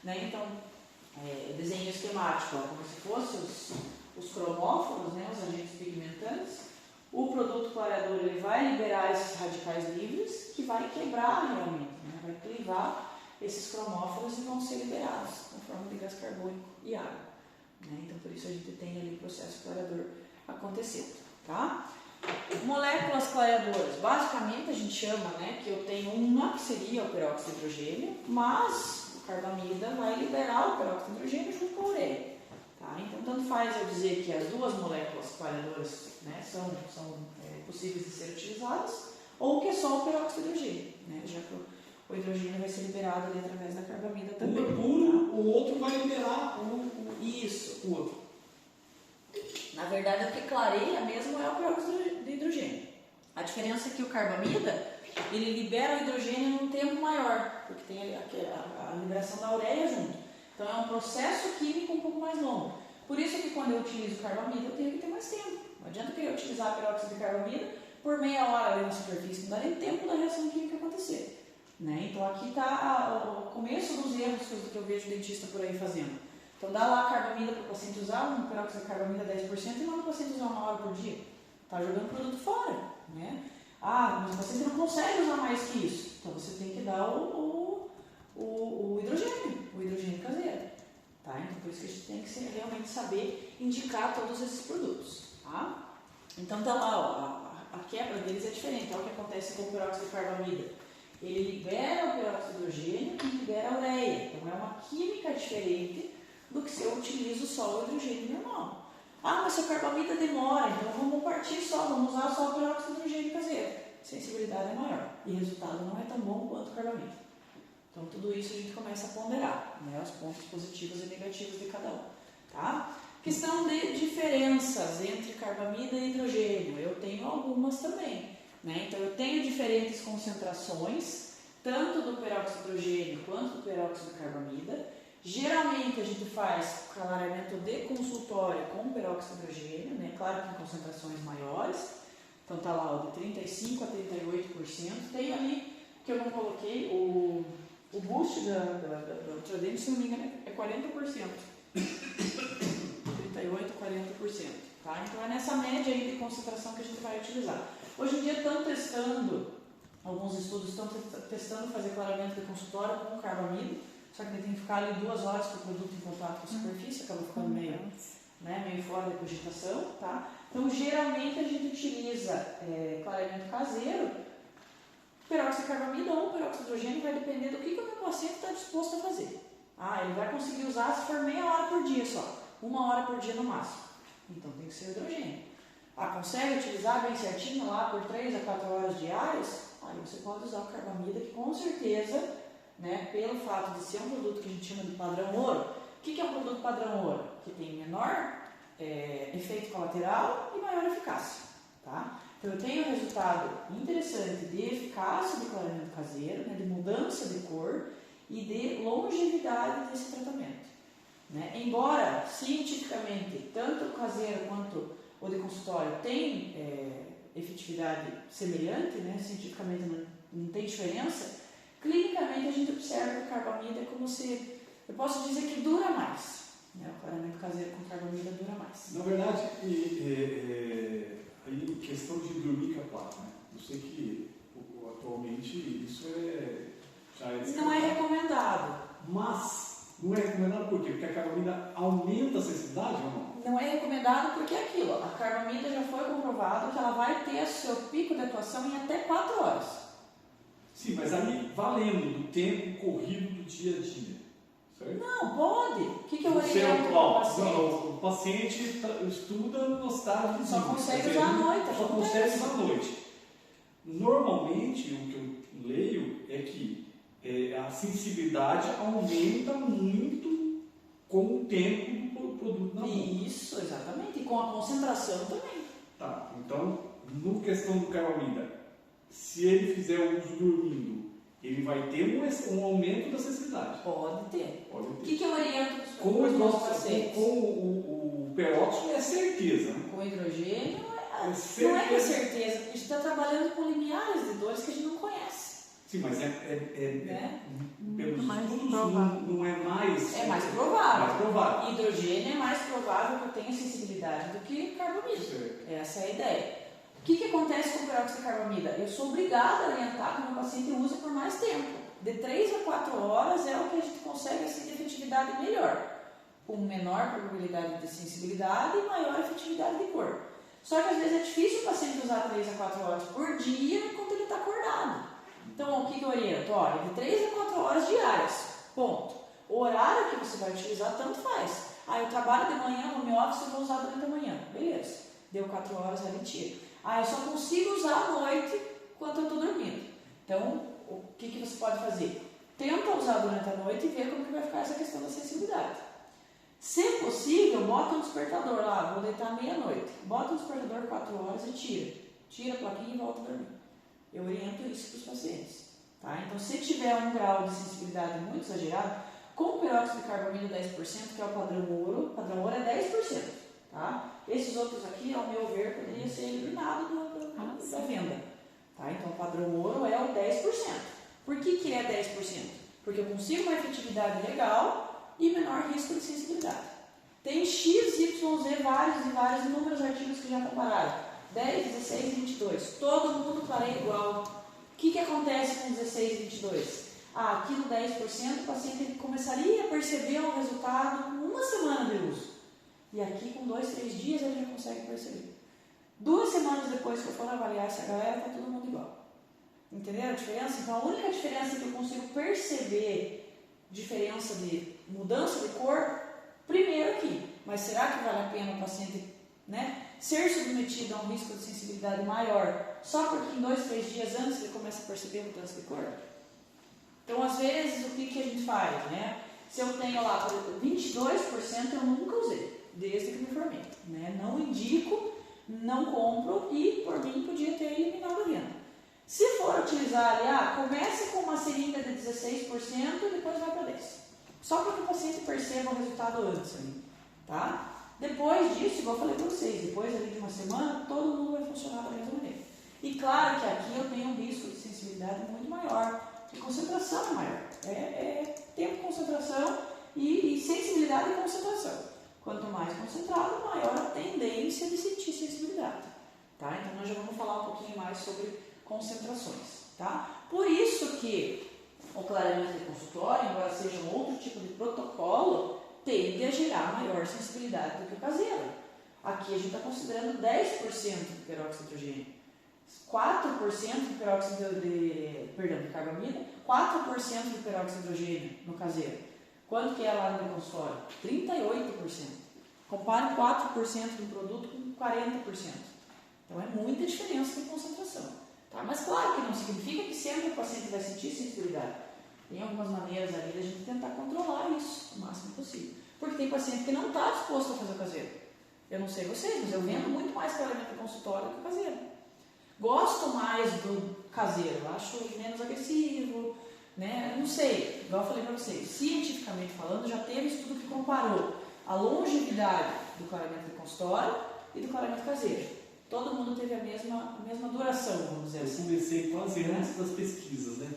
né? Então, desenho esquemático, ó, como se fossem os cromóforos, né? Os agentes pigmentantes. O produto clareador ele vai liberar esses radicais livres que vai quebrar realmente, né? Vai clivar esses cromóforos e vão ser liberados na forma de gás carbônico e água. Né? Então, por isso a gente tem ali o processo clareador acontecendo. Tá? Moléculas clareadoras, basicamente a gente chama, né, que eu tenho uma que seria o peróxido de hidrogênio, mas o carbamida vai liberar o peróxido de hidrogênio junto com a ureia. Tá? Então, tanto faz eu dizer que as duas moléculas clareadoras, né, são possíveis de ser utilizadas, ou que é só o peróxido de hidrogênio, né, já que o hidrogênio vai ser liberado ali através da carbamida também. Um é puro, o outro vai liberar Isso. o outro. Na verdade, o que clareia mesmo é o peróxido de hidrogênio. A diferença é que o carbamida, ele libera o hidrogênio num tempo maior, porque tem a liberação da ureia junto. Então, é um processo químico um pouco mais longo. Por isso que quando eu utilizo carbamida, eu tenho que ter mais tempo. Não adianta eu querer utilizar peróxido de carbamida por meia hora ali na superfície, não dá nem tempo da reação química acontecer. Né? Então, aqui está o começo dos erros que eu vejo o dentista por aí fazendo. Então, dá lá a carbamida para o paciente usar, um peróxido de carbamida 10% e manda o paciente usar 1 hora por dia. Está jogando o produto fora. Né? Ah, mas o paciente não consegue usar mais que isso. Então, você tem que dar o hidrogênio caseiro. Tá? Então, por isso que a gente tem que realmente saber indicar todos esses produtos. Tá? Então, tá lá, ó, a quebra deles é diferente. Olha o que acontece com o peróxido de carbamida. Ele libera o peróxido de hidrogênio e libera a ureia. Então, é uma química diferente do que se eu utilizo só o hidrogênio normal. Ah, mas se a carbamida demora, então vamos partir só, vamos usar só o peróxido de hidrogênio caseiro. A sensibilidade é maior e o resultado não é tão bom quanto o carbamida. Então, tudo isso a gente começa a ponderar, né, os pontos positivos e negativos de cada um. Tá? Questão de diferenças entre carbamida e hidrogênio. Eu tenho algumas também. Né? Então, eu tenho diferentes concentrações, tanto do peróxido de hidrogênio quanto do peróxido de carbamida. Geralmente a gente faz clareamento de consultório com peróxido de hidrogênio, né? Claro que em concentrações maiores. Então tá lá ó, de 35% a 38%. Tem ali que eu não coloquei, o boost da Ultradent, se não me engano, é 40%. 38% a 40%. Tá? Então é nessa média aí de concentração que a gente vai utilizar. Hoje em dia estão testando, alguns estudos estão testando fazer clareamento de consultório com carbamida. Só que tem que ficar ali 2 horas com o produto em contato com a superfície, acaba ficando meio fora da cogitação, tá? Então, geralmente a gente utiliza clareamento caseiro, peróxido de carbamida ou peróxido de hidrogênio, vai depender do que o meu paciente está disposto a fazer. Ah, ele vai conseguir usar se for meia hora por dia só, 1 hora por dia no máximo. Então, tem que ser hidrogênio. Ah, consegue utilizar bem certinho lá por 3 a 4 horas diárias? Aí você pode usar o carbamida, que com certeza, né, pelo fato de ser um produto que a gente chama de padrão ouro. O que é um produto padrão ouro? Que tem menor efeito colateral e maior eficácia. Tá? Então, eu tenho um resultado interessante de eficácia do clareamento caseiro, né, de mudança de cor e de longevidade desse tratamento. Né? Embora, cientificamente, tanto o caseiro quanto o de consultório tem efetividade semelhante, né? Cientificamente não tem diferença, clinicamente a gente observa que o carbamida é como se, eu posso dizer que dura mais. Né? O clareamento caseiro com carbamida dura mais. Na verdade, aí questão de dormir com a placa, né? Eu sei que atualmente isso já é Não é recomendado. Mas não é recomendado por quê? Porque a carbamida aumenta a sensibilidade ou não? Não é recomendado porque é aquilo. A carbamida já foi comprovado que ela vai ter seu pico de atuação em até 4 horas. Sim, mas aí valendo do tempo corrido do dia a dia. Certo? Não, pode. O que eu Você oriento para o paciente? o paciente estuda no estado Só consegue usar à noite. Só consegue usar à noite. Normalmente, o que eu leio é que a sensibilidade aumenta muito com o tempo do produto na boca. Isso, exatamente. E com a concentração também. Tá, então, no questão do carbamida, se ele fizer o uso dormindo, ele vai ter um aumento da sensibilidade. Pode ter. Pode O ter. que eu oriento Com para os meus com pacientes? o peróxido é certeza, né? Com hidrogênio, É não é que é certeza. certeza, porque a gente está trabalhando com limiares de dores que a gente não conhece. Sim, mas Né? pelos Mais estudos provável. não é mais... É mais provável. Mais provável. Hidrogênio é mais provável que tenha sensibilidade do que carbamida. Certo. Essa é a ideia. O que acontece com o peróxido de carbamida? Eu sou obrigada a orientar que o meu paciente use por mais tempo. De 3 a 4 horas é o que a gente consegue assim, de efetividade melhor. Com menor probabilidade de sensibilidade e maior efetividade de cor. Só que às vezes é difícil o paciente usar 3 a 4 horas por dia enquanto ele está acordado. Então, o que eu oriento? Olha, de 3 a 4 horas diárias. Ponto. O horário que você vai utilizar, tanto faz. Eu trabalho de manhã, no meu office, eu vou usar durante a manhã. Beleza. Deu 4 horas, aí tira. Eu só consigo usar à noite enquanto eu estou dormindo. Então, o que você pode fazer? Tenta usar durante a noite e ver como que vai ficar essa questão da sensibilidade. Se possível, bota um despertador lá, vou deitar meia-noite. Bota um despertador 4 horas e tira. Tira a plaquinha e volta a dormir. Eu oriento isso para os pacientes. Tá? Então, se tiver um grau de sensibilidade muito exagerado, com o peróxido de carbamida 10%, que é o padrão ouro é 10%. Tá? Esses outros aqui, ao meu ver, poderiam ser eliminados da venda. Tá? Então, o padrão ouro é o 10%. Por que é 10%? Porque eu consigo uma efetividade legal e menor risco de sensibilidade. Tem X, Y, Z, vários inúmeros artigos que já compararam. 10, 16 e 22. Todo mundo clareia igual. O que acontece com 16 e 22? Aqui no 10% o paciente começaria a perceber um resultado com 1 semana de uso. E aqui com 2, 3 dias ele já consegue perceber. 2 semanas depois que eu for avaliar essa galera, está todo mundo igual. Entenderam a diferença? Então a única diferença que eu consigo perceber diferença de mudança de cor, primeiro aqui. Mas será que vale a pena o paciente, né, ser submetido a um risco de sensibilidade maior só porque em 2, 3 dias antes ele começa a perceber mudança de cor? Então, às vezes, o que a gente faz, né? Se eu tenho lá 22%, eu nunca usei, desde que me formei. Né? Não indico, não compro e, por mim, podia ter eliminado a venda. Se for utilizar ali, comece com uma seringa de 16% e depois vai para 10%. Só para que o paciente perceba o resultado antes ali, tá? Depois disso, igual eu falei para vocês, depois ali de uma semana, todo mundo vai funcionar da mesma maneira. E claro que aqui eu tenho um risco de sensibilidade muito maior, de concentração é maior. É tempo de concentração e sensibilidade e concentração. Quanto mais concentrado, maior a tendência de sentir sensibilidade. Tá? Então nós já vamos falar um pouquinho mais sobre concentrações. Tá? Por isso que o clareamento de consultório, embora seja um outro tipo de protocolo, tende a gerar maior sensibilidade do que o caseiro. Aqui a gente está considerando 10% de peróxido de hidrogênio, 4% de peróxido de carbamida, 4% de peróxido de hidrogênio no caseiro. Quanto que é lá no consultório? 38%. Compare 4% do produto com 40%. Então é muita diferença de concentração. Tá? Mas claro que não significa que sempre o paciente vai sentir sensibilidade. Tem algumas maneiras ali da gente tentar controlar isso o máximo possível. Porque tem paciente que não está disposto a fazer o caseiro. Eu não sei vocês, mas eu vendo muito mais clareamento no consultório do que o caseiro. Gosto mais do caseiro, acho menos agressivo, né? Não sei, igual eu falei para vocês, cientificamente falando, já teve estudo que comparou a longevidade do clareamento de consultório e do clareamento caseiro. Todo mundo teve a mesma duração, vamos dizer Eu assim. comecei quase antes das pesquisas, né?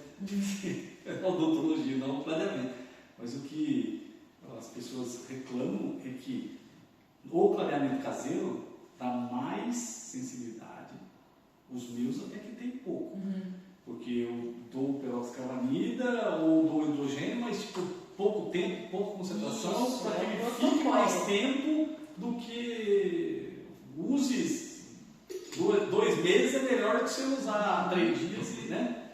A odontologia, não o clareamento. Mas o que as pessoas reclamam é que o clareamento caseiro dá mais sensibilidade. Os meus até que tem pouco. Porque eu dou peroxicarbamida ou dou hidrogênio, mas por pouco tempo, pouca concentração, Isso, para que é ele o fique protocolo. mais tempo do que uses 2 meses é melhor do que você usar 3 dias, né?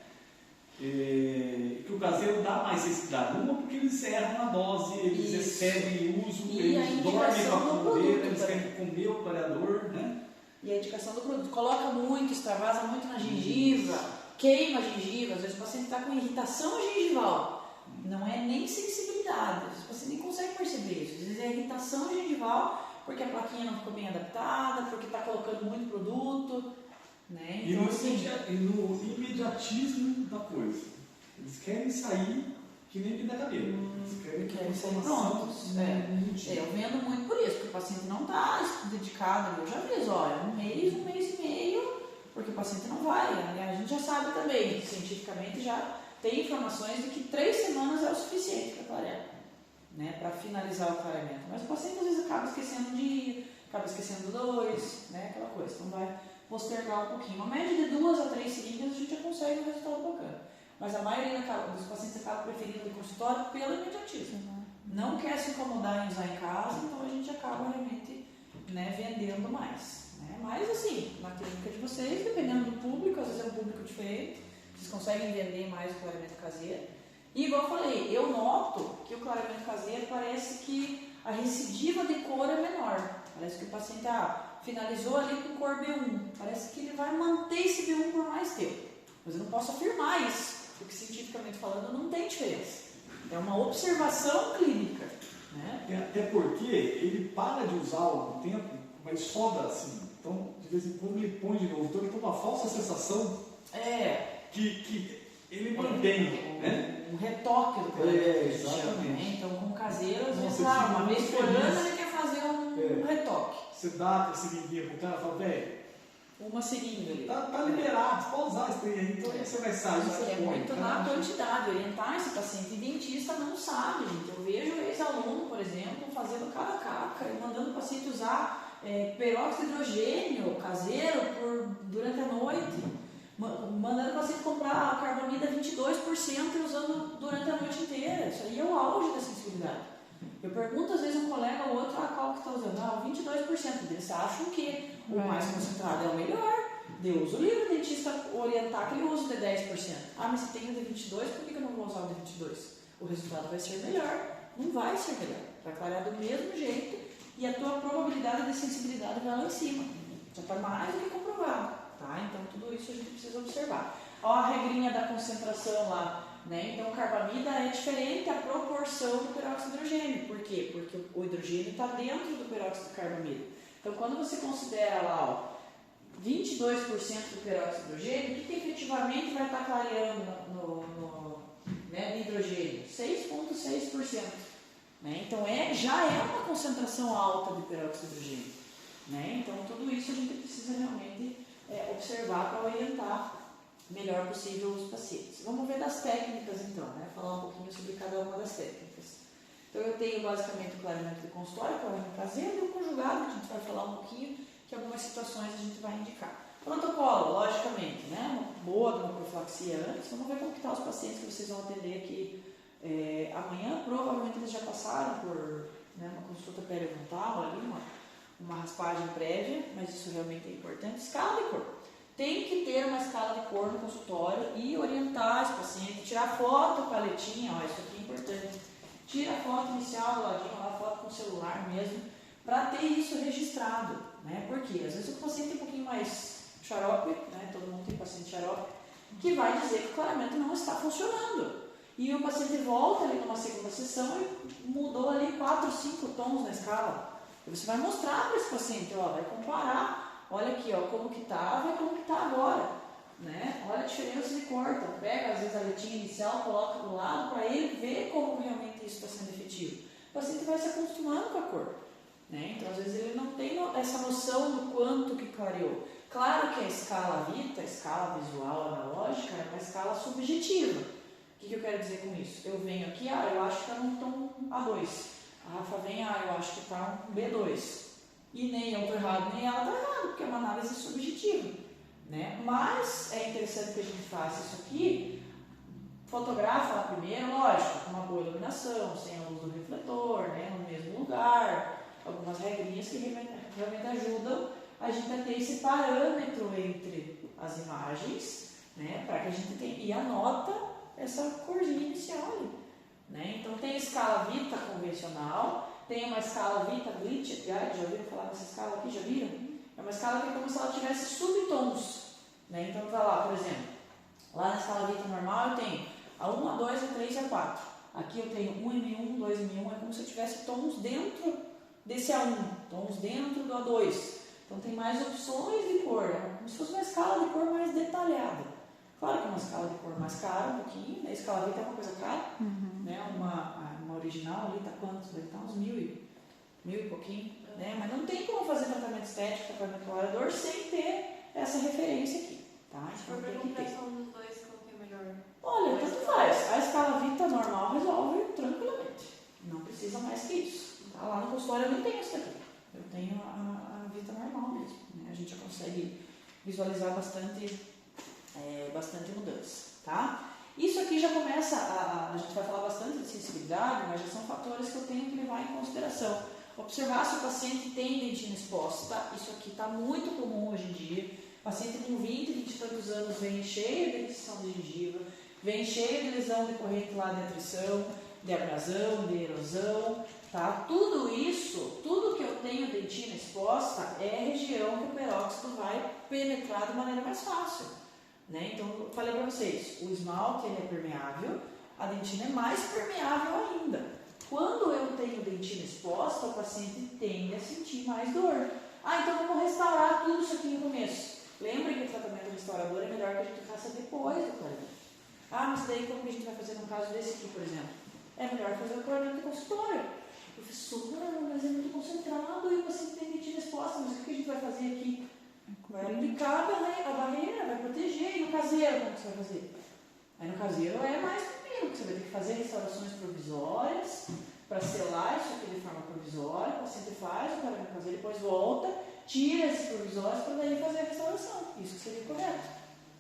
Que o caseiro dá mais sensibilidade. Uma porque eles erram na dose, eles excedem o uso, E a eles dormem indicação para do comer, produto eles também. querem comer o clareador, né? E a indicação do produto, coloca muito, extravasa muito na gengiva, queima a gengiva, às vezes o paciente está com irritação gengival, não é nem sensibilidade, às vezes o paciente nem consegue perceber isso, às vezes é irritação gengival, porque a plaquinha não ficou bem adaptada, porque está colocando muito produto, né? E Então, no, assim, no imediatismo da coisa. Eles querem sair que nem pintar cabelo. Eles querem querem sair informação prontos. nítida. eu vendo muito por isso, porque o paciente não está dedicado, eu já aviso, olha, um mês e meio, porque o paciente não vai, né? A gente já sabe também, cientificamente já tem informações de que 3 semanas é o suficiente para clarear, né? Para finalizar o clareamento. Mas o paciente às vezes acaba esquecendo um dia, acaba esquecendo 2, né? Aquela coisa, então vai postergar um pouquinho. Uma média de 2 a 3 seringas a gente já consegue um resultado bacana. Mas a maioria dos pacientes acaba preferindo o consultório pelo imediatismo. Não quer se incomodar em usar em casa, então a gente acaba realmente, né, vendendo mais. Né? Mas assim, na clínica de vocês, dependendo do público, às vezes é um público diferente, vocês conseguem vender mais o clareamento caseiro. E igual eu falei, eu noto que o clareamento caseiro parece que a recidiva de cor é menor. Parece que o paciente finalizou ali com cor B1. Parece que ele vai manter esse B1 por mais tempo. Mas eu não posso afirmar isso, porque cientificamente falando não tem diferença. É uma observação clínica. Né? Até porque ele para de usar algum tempo, mas sobra assim. Então, de vez em quando ele põe de novo. Então ele tem uma falsa sensação que ele mantém, né? Um retoque do clareamento. Exatamente. Né? Então, com o caseiro, às vezes, Nossa, uma vez por feliz. ano ele quer fazer um retoque. Você dá a seringuinha pro cara e fala, velho, Uma seringa ali. tá liberado, você pode usar esse trem aí, então você vai sair, Só você que é põe. muito na quantidade, orientar esse paciente. E dentista não sabe, gente. Eu vejo ex-aluno, por exemplo, fazendo cada caca e mandando o paciente usar peróxido de hidrogênio caseiro durante a noite. Mandando o paciente comprar carbamida 22% e usando durante a noite inteira. Isso aí é o auge da sensibilidade. Eu pergunto às vezes um colega ou outro, qual que está usando? 22%. Eles acham que o mais concentrado é o melhor. Deus o livre, o dentista orientar que ele usa o de 10%. Mas se tem o de 22%, por que eu não vou usar o de 22%? O resultado vai ser melhor. Não vai ser melhor. Vai clarear do mesmo jeito e a tua probabilidade de sensibilidade vai lá em cima. Já está mais do que comprovado. Tá? Então tudo isso a gente precisa observar. Olha a regrinha da concentração lá. Né? Então, carbamida é diferente a proporção do peróxido de hidrogênio. Por quê? Porque o hidrogênio está dentro do peróxido de carbamida. Então, quando você considera lá 22% do peróxido de hidrogênio, o que efetivamente vai estar clareando no hidrogênio? 6,6%. Né? Então, já é uma concentração alta de peróxido de hidrogênio. Né? Então, tudo isso a gente precisa realmente observar para orientar melhor possível os pacientes. Vamos ver das técnicas então, né? Falar um pouquinho sobre cada uma das técnicas. Então eu tenho basicamente o clareamento de consultório, o clareamento caseiro e o conjugado, que a gente vai falar um pouquinho, que algumas situações a gente vai indicar. Protocolo, logicamente, né? Uma boa de uma profilaxia antes. Vamos ver como estão os pacientes que vocês vão atender aqui amanhã. Provavelmente eles já passaram por uma consulta periodontal ali, uma raspagem prévia, mas isso realmente é importante. Escala de cor. Tem que ter uma escala de cor no consultório e orientar esse paciente, tirar foto com a letinha, isso aqui é importante. Tira a foto inicial do ladinho, a foto com o celular mesmo, para ter isso registrado. Né? Porque às vezes o paciente é um pouquinho mais xarope, né? Todo mundo tem paciente xarope, que vai dizer que o clareamento não está funcionando. E o paciente volta ali numa segunda sessão e mudou ali 4, 5 tons na escala. E você vai mostrar para esse paciente, vai comparar olha aqui, ó, como que estava e como que está agora, né? Olha a diferença de cor, então pega às vezes a letinha inicial, coloca do lado para ele ver como realmente isso está sendo efetivo. O paciente vai se acostumando com a cor, né? Então às vezes ele não tem essa noção do quanto que clareou. Claro que a escala Vita, a escala visual analógica, é uma escala subjetiva. O que eu quero dizer com isso? Eu venho aqui, eu acho que está num tom A2. A Rafa vem, eu acho que está um B2. E nem eu estou errado, nem ela está errado, porque é uma análise subjetiva, né? Mas é interessante que a gente faça isso aqui, fotografa lá primeiro, lógico, com uma boa iluminação, sem a luz do refletor, né? No mesmo lugar, algumas regrinhas que realmente ajudam a gente a ter esse parâmetro entre as imagens, né? Para que a gente tenha, e anota essa corzinha inicial ali, né? Então tem a escala Vita convencional, tem uma escala Vita Glitch, já ouviram falar dessa escala aqui, já viram? É uma escala que é como se ela tivesse subtons, né? Então tá lá, por exemplo, lá na escala Vita normal eu tenho a 1, a 2, a 3 e a 4. Aqui eu tenho 1M1, 2M1, é como se eu tivesse tons dentro desse A1, tons dentro do A2. Então tem mais opções de cor, é como se fosse uma escala de cor mais detalhada. Claro que é uma escala de cor mais cara, um pouquinho, a escala Vita é uma coisa cara, né? Uma original ali está quanto? Deve estar uns mil e pouquinho, né? Mas não tem como fazer tratamento estético, tratamento clareador sem ter essa referência aqui, tá? Se for pra comparação dos dois, qual que é melhor? Olha, tanto faz. A escala Vita normal resolve tranquilamente. Não precisa mais que isso. Tá? Lá no consultório eu nem tenho isso daqui. Eu tenho a Vita normal mesmo, né? A gente já consegue visualizar bastante mudança, tá? Isso aqui já começa, a gente vai falar bastante de sensibilidade, mas já são fatores que eu tenho que levar em consideração. Observar se o paciente tem dentina exposta, isso aqui está muito comum hoje em dia. O paciente com 20 e tantos anos vem cheio de incisão de gengiva, vem cheio de lesão decorrente lá de atrição, de abrasão, de erosão, tá? Tudo isso, tudo que eu tenho dentina exposta é a região que o peróxido vai penetrar de maneira mais fácil. Né? Então, eu falei para vocês, o esmalte ele é permeável, a dentina é mais permeável ainda. Quando eu tenho dentina exposta, o paciente tende a sentir mais dor. Então vamos restaurar tudo isso aqui no começo. Lembrem que o tratamento restaurador é melhor que a gente faça depois do clareamento. Mas daí como que a gente vai fazer no caso desse aqui, por exemplo? É melhor fazer o clareamento de consultório. Professora, mas é muito concentrado e o paciente tem dentina exposta, mas o que a gente vai fazer aqui? Vai aplicar a barreira, vai proteger. E no caseiro, como você vai fazer? Aí no caseiro é mais tranquilo, porque você vai ter que fazer restaurações provisórias para selar isso aqui de forma provisória. O paciente faz o tratamento caseiro, depois volta, tira esses provisórios para daí fazer a restauração. Isso que seria correto.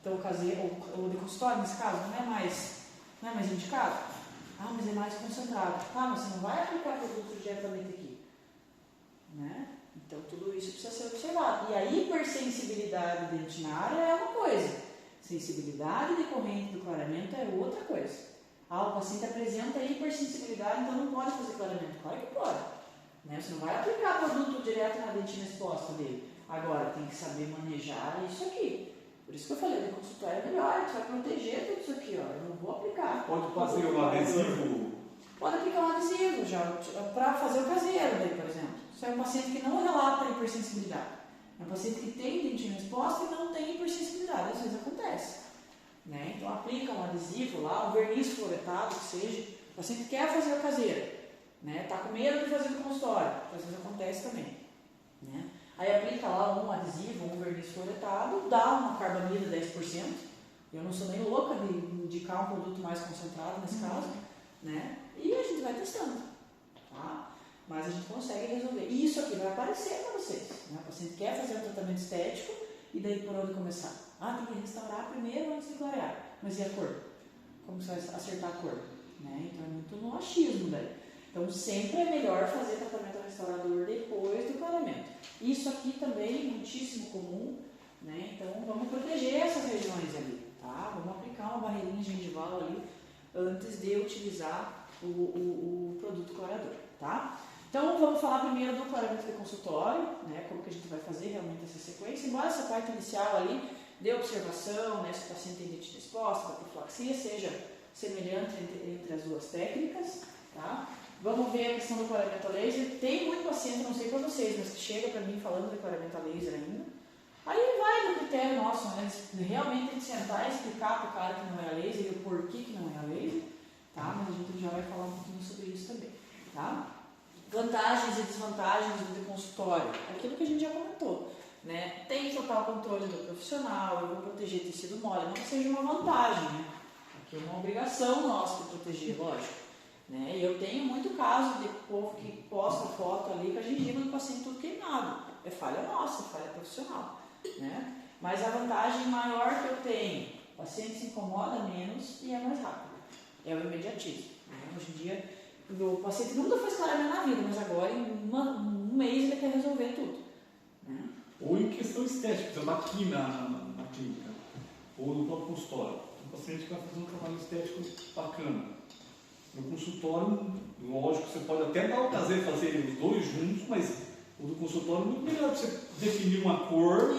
Então o caseiro, ou de consultório, nesse caso, não é mais indicado. Mas é mais concentrado. Mas você não vai aplicar produto diretamente aqui. Né? Então, tudo isso precisa ser observado. E a hipersensibilidade dentinária é uma coisa. Sensibilidade decorrente do clareamento é outra coisa. O paciente apresenta hipersensibilidade, então não pode fazer clareamento. Claro que pode. Né? Você não vai aplicar produto direto na dentina exposta dele. Agora, tem que saber manejar isso aqui. Por isso que eu falei, o consultório é melhor, você vai proteger tudo isso aqui. Eu não vou aplicar. Pode fazer um adesivo? Pode aplicar um adesivo já, para fazer o caseiro daí, por exemplo. Isso é um paciente que não relata hipersensibilidade. É um paciente que tem dentina exposta e não tem hipersensibilidade. Às vezes acontece. Né? Então aplica um adesivo lá, um verniz fluoretado, que seja. O paciente quer fazer o caseiro. Né? Tá com medo de fazer no consultório. Às vezes acontece também. Né? Aí aplica lá um adesivo, um verniz fluoretado, dá uma carbamida 10%. Eu não sou nem louca de indicar um produto mais concentrado nesse caso. Né? E a gente vai testando. Tá? Mas a gente consegue resolver. E isso aqui vai aparecer para vocês. Né? O paciente quer fazer um tratamento estético e daí por onde começar? Tem que restaurar primeiro antes de clarear. Mas e a cor? Como você vai acertar a cor? Né? Então é muito no achismo daí. Então sempre é melhor fazer tratamento restaurador depois do clareamento. Isso aqui também é muitíssimo comum. Né? Então vamos proteger essas regiões ali. Tá? Vamos aplicar uma barreirinha gengival ali antes de utilizar o produto clareador. Tá? Então, vamos falar primeiro do clareamento de consultório, né, como que a gente vai fazer realmente essa sequência, embora essa parte inicial ali de observação, né, se o paciente tem dentina exposta, a profilaxia seja semelhante entre as duas técnicas, tá? Vamos ver a questão do clareamento a laser. Tem muito paciente, não sei para vocês, mas que chega para mim falando de clareamento a laser ainda, Aí vai do critério nosso, né? Realmente sentar e explicar para o cara que não é a laser e o porquê que não é a laser, tá? Mas a gente já vai falar um pouquinho sobre isso também, tá? Vantagens e desvantagens do consultório, aquilo que a gente já comentou, né? Tem total controle do profissional, eu vou proteger tecido mole, não que seja uma vantagem, né? Aqui é uma obrigação nossa de proteger, lógico, né? E eu tenho muito caso de povo que posta foto ali com a gengiva do paciente tudo queimado, é falha nossa, é falha profissional, né? Mas a vantagem maior que eu tenho, o paciente se incomoda menos e é mais rápido, é o imediatismo, né? Hoje em dia o paciente nunca fez clareamento na vida, mas agora em um mês ele quer resolver tudo, né? Ou em questão estética, por exemplo, aqui na clínica, ou no próprio consultório. O paciente vai fazer um trabalho estético bacana. No consultório, lógico, você pode até dar o prazer de fazer os dois juntos, mas o do consultório é muito melhor para você definir uma cor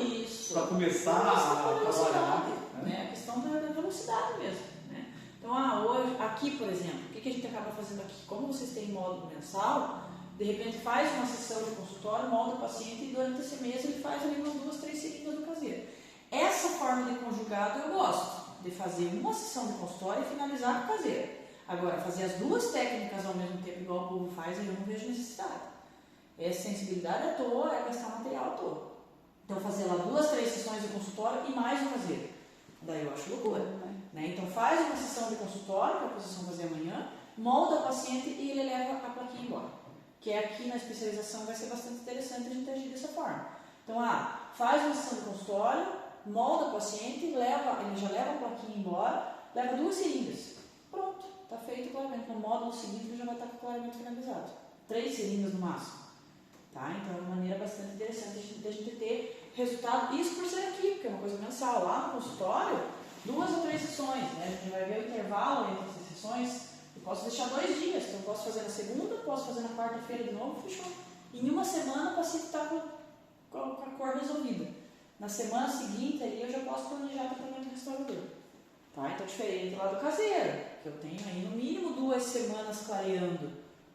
para começar a trabalhar. Né? A questão da velocidade mesmo. Né? Então, hoje, aqui, por exemplo, o que a gente acaba fazendo aqui? Como vocês têm módulo mensal, de repente faz uma sessão de consultório, molda o paciente e durante esse mês ele faz ali umas 2, 3 seringas do caseiro. Essa forma de conjugado eu gosto, de fazer uma sessão de consultório e finalizar com o caseiro. Agora, fazer as duas técnicas ao mesmo tempo, igual o povo faz, eu não vejo necessidade. É sensibilidade à toa, é gastar material à toa. Então, fazer lá 2, 3 sessões de consultório e mais um caseiro. Daí eu acho loucura. Né? Então, faz uma sessão de consultório, que é a posição fazer amanhã, molda o paciente e ele leva a plaquinha embora. Que é aqui na especialização vai ser bastante interessante a gente agir dessa forma. Então, faz uma sessão de consultório, molda o paciente, ele já leva a plaquinha embora, leva 2 seringas. Pronto, está feito o clareamento. No módulo seguinte ele já vai estar com o clareamento finalizado. 3 seringas no máximo. Tá? Então é uma maneira bastante interessante de a gente ter resultado. Isso por ser aqui, porque é uma coisa mensal. Lá no consultório, 2 ou 3 sessões. Né? A gente vai ver o intervalo entre essas sessões. Eu posso deixar 2 dias, então eu posso fazer na segunda, posso fazer na quarta-feira de novo, fechou. Em uma semana o paciente está com a cor resolvida. Na semana seguinte ali eu já posso planejar o tratamento restaurador. Tá? Então diferente lá do caseiro, que eu tenho aí no mínimo 2 semanas clareando.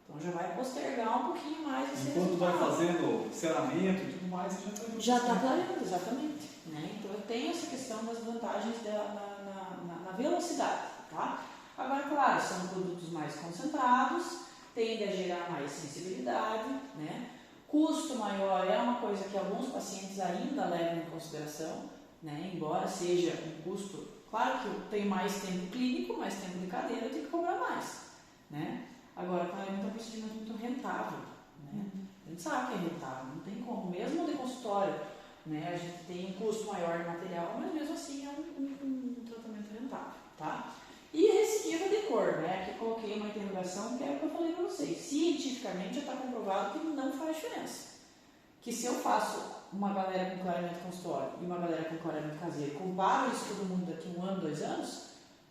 Então já vai postergar um pouquinho mais esse enquanto vai fazendo ceramento e tudo mais, já está clareando, exatamente. Né? Então eu tenho essa questão das vantagens na velocidade. Tá? Agora, claro, são produtos mais concentrados, tendem a gerar mais sensibilidade, né? Custo maior é uma coisa que alguns pacientes ainda levam em consideração, né? Embora seja um custo, claro que eu tenho mais tempo clínico, mais tempo de cadeira, eu tenho que cobrar mais, né? Agora, clareamento é um procedimento muito rentável, né? A gente sabe que é rentável, não tem como, mesmo de consultório, né? A gente tem um custo maior de material, mas mesmo assim é um tratamento rentável, tá? E recidiva de cor, né? Aqui coloquei uma interrogação que é o que eu falei para vocês. Cientificamente já está comprovado que não faz diferença. Que se eu faço uma galera com clareamento consultório e uma galera com clareamento caseiro, comparo isso todo mundo daqui 1 ano, 2 anos,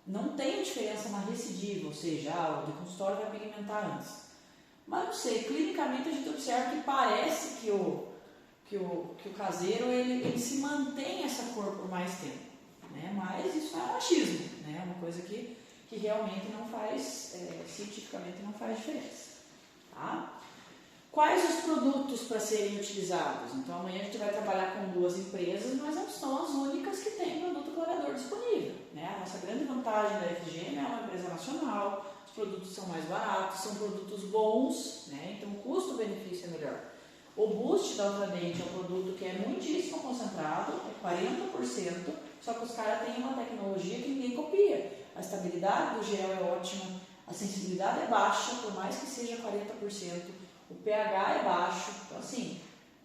não tem diferença na recidiva, ou seja, o de consultório vai pigmentar antes. Mas não sei, clinicamente a gente observa que parece que o caseiro ele se mantém essa cor por mais tempo. Né? Mas isso é machismo, né? É uma coisa que realmente não faz, cientificamente não faz diferença. Tá? Quais os produtos para serem utilizados? Então amanhã a gente vai trabalhar com 2 empresas, mas não são as únicas que têm produto clareador disponível. Né? A nossa grande vantagem da FGM é uma empresa nacional, os produtos são mais baratos, são produtos bons, né? Então o custo-benefício é melhor. O Boost da Ultradent é um produto que é muitíssimo concentrado, é 40%, só que os caras têm uma tecnologia que ninguém copia. A estabilidade do gel é ótima, a sensibilidade é baixa, por mais que seja 40%, o pH é baixo, então assim,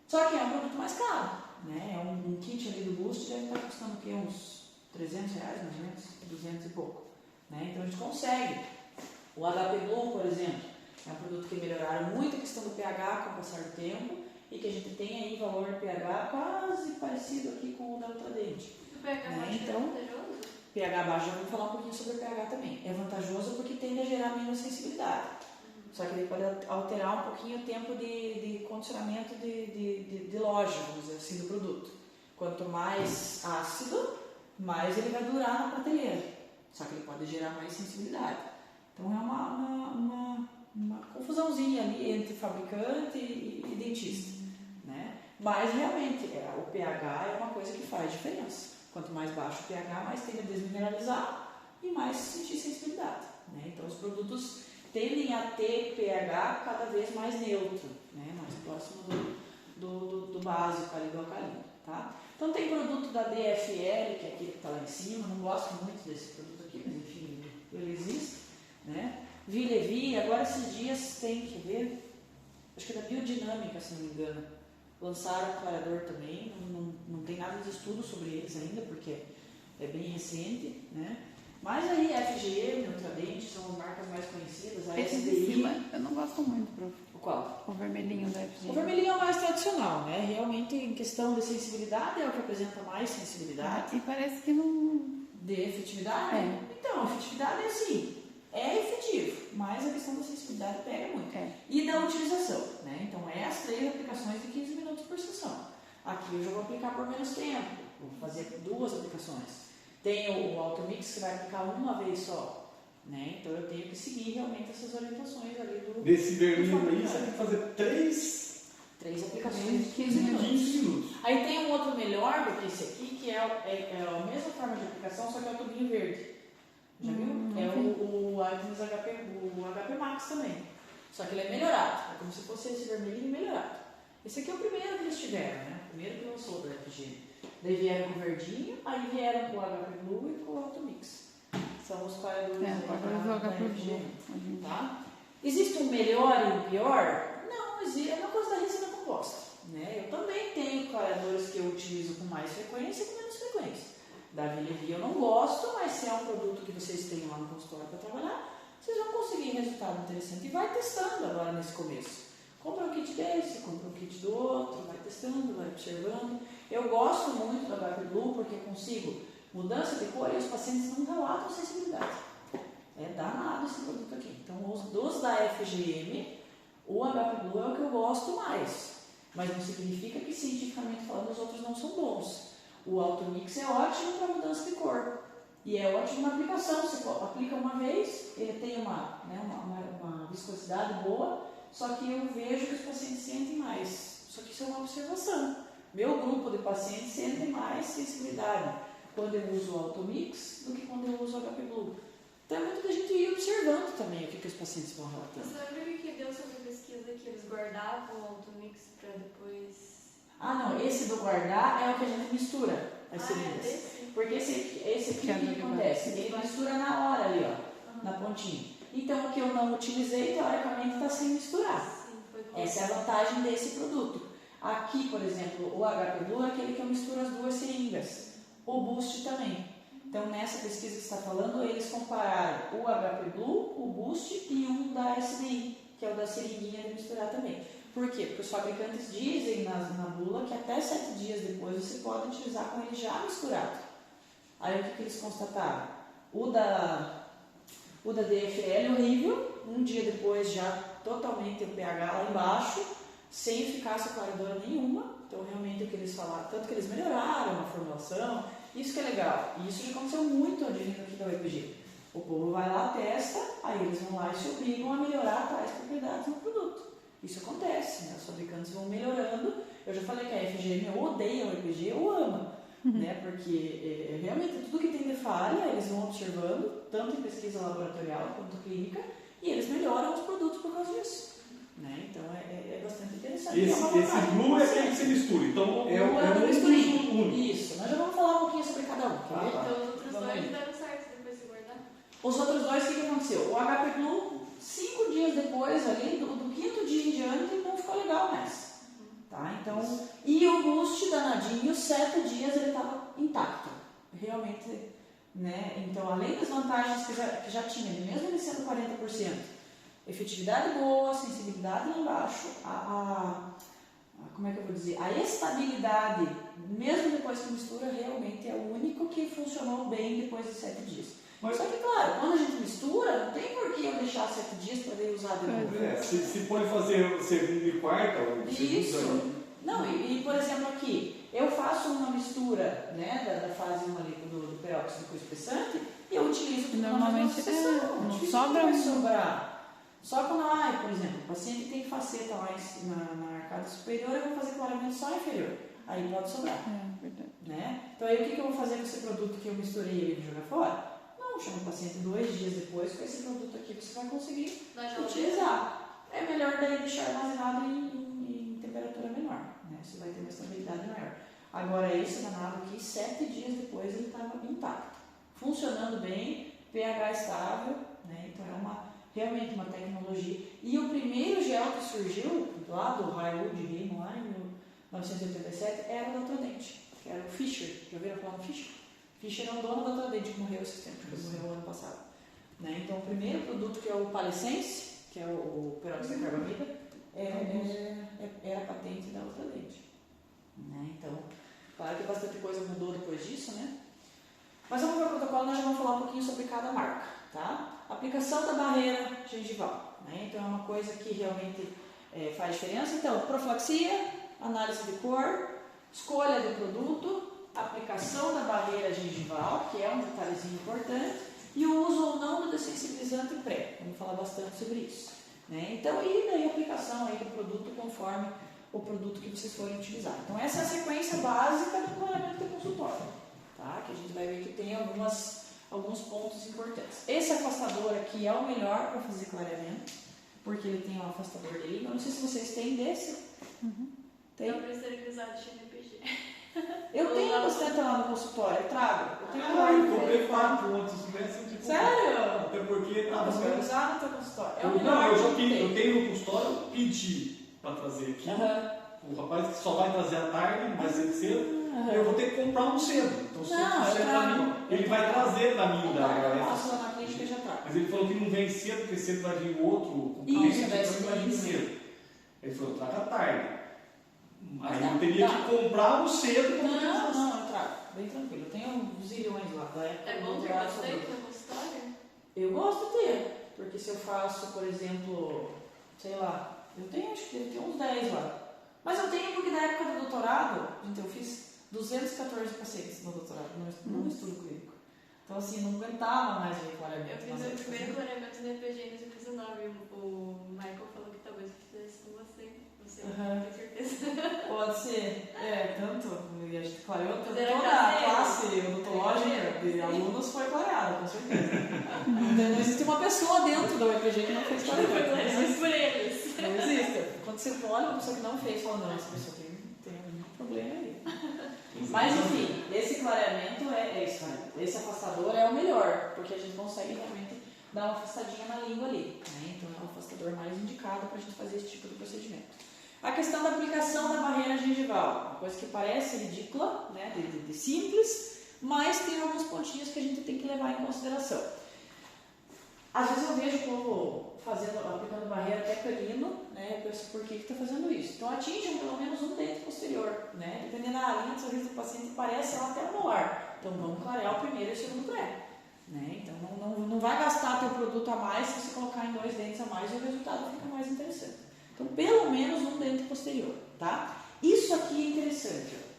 só que é um produto mais caro, né? É um kit ali do Boost deve estar custando o quê? Uns R$300 mais ou menos, 200 e pouco, né? Então a gente consegue. O HP Bloom, por exemplo, é um produto que melhoraram muito a questão do pH com o passar do tempo e que a gente tem aí valor pH quase parecido aqui com o da Ultradent. O pH baixo Então, é vantajoso? pH baixo, já vamos falar um pouquinho sobre o pH também. É vantajoso porque tende a gerar menos sensibilidade. Só que ele pode alterar um pouquinho o tempo de condicionamento de loja, vamos dizer assim, do produto. Quanto mais ácido, mais ele vai durar na prateleira. Só que ele pode gerar mais sensibilidade. Então é uma confusãozinha ali entre fabricante e dentista. Né? Mas realmente, o pH é uma coisa que faz diferença. Quanto mais baixo o pH, mais tende a desmineralizar e mais sentir sensibilidade. Né? Então os produtos tendem a ter pH cada vez mais neutro, né? Mais próximo do básico ali, do alcalino. Tá? Então tem produto da DFL, que é aquele que está lá em cima, não gosto muito desse produto aqui, mas enfim, ele existe. Né? Vilevi, agora esses dias tem, quer ver? Acho que é da Biodinâmica, se não me engano. Lançaram o clareador também, não tem nada de estudo sobre eles ainda, porque é bem recente, né? Mas aí FGM, Ultradente são as marcas mais conhecidas, a Esse de SDI. cima, eu não gosto muito, prof. O qual? O vermelhinho da FG. O vermelhinho é o mais tradicional, né? Realmente em questão de sensibilidade é o que apresenta mais sensibilidade. E parece que não... De efetividade? É. Então, a efetividade é assim, é efetivo, mas a questão da sensibilidade pega muito. É. E da utilização, né? Então, é as 3 aplicações de 15 minutos por sessão. Aqui eu já vou aplicar por menos tempo, vou fazer 2 aplicações. Tem o Automix que vai aplicar uma vez só, né? Então, eu tenho que seguir realmente essas orientações ali do... Desse vermelho aí, você tem que fazer 3 aplicações de 15 em 15 minutos. minutos. Aí tem um outro melhor do que esse aqui, que é a mesma forma de aplicação, só que é o tubinho verde. Já viu? É o Agnes HP Max também. Só que ele é melhorado. É como se fosse esse vermelhinho melhorado. Esse aqui é o primeiro que eles tiveram, né? O primeiro que lançou da FG. Daí vieram com o verdinho, aí vieram com o HP Blue e com o Automix. São os clareadores agora eu vou da HP FG. Blue. Tá? Existe um melhor e um pior? Não, existe. É uma coisa da resina composta. Né? Eu também tenho clareadores que eu utilizo com mais frequência e com menos frequência. Da Vilevi eu não gosto, mas se é um produto que vocês têm lá no consultório para trabalhar, vocês vão conseguir resultado interessante. E vai testando agora nesse começo. Compra um kit desse, compra um kit do outro, vai testando, vai observando. Eu gosto muito do HP Blue porque consigo mudança de cor e os pacientes não relatam sensibilidade. É danado esse produto aqui. Então, dos da FGM, o HP Blue é o que eu gosto mais. Mas não significa que, cientificamente falando, os outros não são bons. O Automix é ótimo para mudança de cor. E é ótimo na aplicação. Você aplica uma vez, ele tem uma viscosidade boa, só que eu vejo que os pacientes sentem mais. Só que isso é uma observação. Meu grupo de pacientes sente mais sensibilidade quando eu uso o Automix do que quando eu uso o HP Blue. Então é muito da gente ir observando também o que os pacientes vão relatando. Você lembra o que deu sobre a pesquisa que eles guardavam o Automix para depois... Ah, não, esse do guardar é o que a gente mistura as seringas. Esse? Porque esse aqui, o que acontece? Ele mistura na hora ali, ó, na pontinha. Então, o que eu não utilizei, teoricamente, está sem misturar. Sim, foi Essa é a vantagem desse produto. Aqui, por exemplo, o HP Blue é aquele que eu misturo as 2 seringas. O Boost também. Então, nessa pesquisa que você está falando, eles compararam o HP Blue, o Boost e um da SDI, que é o da seringuinha de misturar também. Por quê? Porque os fabricantes dizem na bula que até 7 dias depois você pode utilizar com ele já misturado. Aí o que eles constataram? O da DFL é horrível, um dia depois já totalmente o pH lá embaixo, sem eficácia clareadora nenhuma. Então realmente o que eles falaram, tanto que eles melhoraram a formulação, isso que é legal. E isso já aconteceu muito advindo aqui da UEPG. O povo vai lá, testa, aí eles vão lá e se obrigam a melhorar tais propriedades no produto. Isso acontece, né? Os fabricantes vão melhorando. Eu já falei que a FGM odeia a UEPG ou ama, né? Porque realmente tudo que tem de falha, eles vão observando, tanto em pesquisa laboratorial quanto clínica, e eles melhoram os produtos por causa disso. Né? Então é bastante interessante. Esse Blue é aquele que você mistura. Então é o um misturinho. único. Isso. Nós já vamos falar um pouquinho sobre cada um. Tá? Então os outros Vamos dois aí. deram certo depois de guardar? Os outros dois, o que aconteceu? O HP Blue, 5 dias depois, ali, do 5º dia em diante, não ficou legal mais. Tá? Então, e o Boost danadinho, 7 dias ele estava intacto. Realmente, né? Então, além das vantagens que já tinha, mesmo ele sendo 40%, efetividade boa, sensibilidade lá embaixo, como é que eu vou dizer? A estabilidade, mesmo depois que mistura, realmente é o único que funcionou bem depois de 7 dias. Mas, só que, claro, quando a gente mistura, não tem por que eu deixar 7 dias para daí usar de novo. se pode fazer segunda e quarta, Isso. Não, e por exemplo aqui, eu faço uma mistura, né, da fase 1 ali do peróxido com espessante e eu utilizo tudo Normalmente na mesma sessão. não Dificilmente sobra vai muito. sobrar. Só quando, por exemplo, o paciente tem faceta lá na arcada superior, eu vou fazer clareamento só inferior. Aí pode sobrar. É, verdade. Né? Então aí o que eu vou fazer com esse produto que eu misturei e ele jogar fora? Não, chama o paciente 2 dias depois, com esse produto aqui você vai conseguir Na geladeira. utilizar. É melhor daí deixar armazenado em temperatura menor, né? Você vai ter uma estabilidade maior. Agora esse danado aqui, 7 dias depois ele estava intacto, funcionando bem, pH estável, né? Então é realmente uma tecnologia. E o primeiro gel que surgiu lá do Highwood Raymond, lá em 1987, era o da Trident, que era o Fischer. Já ouviram falar no Fischer? Fischer é o dono da Trident, que morreu esse tempo, que morreu ano passado. Né? Então o primeiro produto, que é o Palesense, que é o peróxido de carbamida, era patente da Trident. Né? Então, claro que bastante coisa mudou depois disso, né? Mas vamos ver o protocolo, nós já vamos falar um pouquinho sobre cada marca, tá? Aplicação da barreira gengival, né? Então é uma coisa que realmente faz diferença. Então, profilaxia, análise de cor, escolha do produto, aplicação da barreira gengival, que é um detalhezinho importante, e o uso ou não do dessensibilizante pré. Vamos falar bastante sobre isso, né? Então, e daí a aplicação aí do produto conforme o produto que vocês forem utilizar. Então, essa é a sequência básica do clareamento de consultório, tá? Que a gente vai ver que tem alguns pontos importantes. Esse afastador aqui é o melhor para fazer clareamento, porque ele tem um afastador de língua. Não sei se vocês têm desse. Tem? Não esterilizado de NPG. Eu tenho bastante lá no consultório, eu trago. Eu tenho Eu comprei 4 ontem, se tivesse, tipo, Sério? até porque. Ah, você vai usar no teu consultório. É o Não, melhor eu que tem. tenho no consultório, eu pedi para trazer aqui. O rapaz só vai trazer à tarde, vai ser cedo. Eu vou ter que comprar um cedo. Então, Não, eu cedo pra trago. mim. Ele vai trazer para mim Eu passo lá na clínica e já trago. Mas ele falou que não vem cedo, porque cedo vai vir outro Isso, então ele vai vir isso. cedo. Ele falou, traga à tarde. Mas Aí não, eu teria tá. que comprar um cedo para poder Não, fazer. eu trago. Bem tranquilo. Eu tenho uns zilhões lá. Da época É do bom ter doutorado bastante sobre- no consultório? Eu gosto de ter. Porque se eu faço, por exemplo, sei lá, eu tenho, acho que deve ter uns 10 lá. Mas eu tenho porque na época do doutorado, gente, eu fiz 214 pacientes no doutorado, no estudo clínico. Então, assim, não aguentava mais ver Eu clareamento. fiz o primeiro clareamento no EPG em 2019 e o Michael falou que talvez eu fizesse com você. Você não tem certeza. Pode ser, tanto, e a gente clareou, Mas era toda a caseiro. classe odontológica de alunos foi clareada, com certeza. Não existe uma pessoa dentro da UEPG que não fez clareamento. Mas por eles. Não existe. Quando você olha uma pessoa que não fez, fala, não, essa pessoa tem algum problema aí. Mas enfim, esse clareamento é isso, né? Esse afastador é o melhor, porque a gente consegue realmente dar uma afastadinha na língua ali, né? Então é o afastador mais indicado para a gente fazer esse tipo de procedimento. A questão da aplicação da barreira gengival, uma coisa que parece ridícula, né? de simples, mas tem alguns pontinhos que a gente tem que levar em consideração. Às vezes eu vejo o povo aplicando barreira até canino, né? Eu penso, por que está fazendo isso? Então atingem pelo menos um dente posterior, né? Dependendo da linha do sorriso do paciente, parece ela até um molar. Então vamos clarear o primeiro e o segundo pré. Né? Então não vai gastar teu produto a mais se você colocar em 2 dentes a mais e o resultado fica mais interessante. Então pelo menos um dente posterior, tá? Isso aqui é interessante, ó.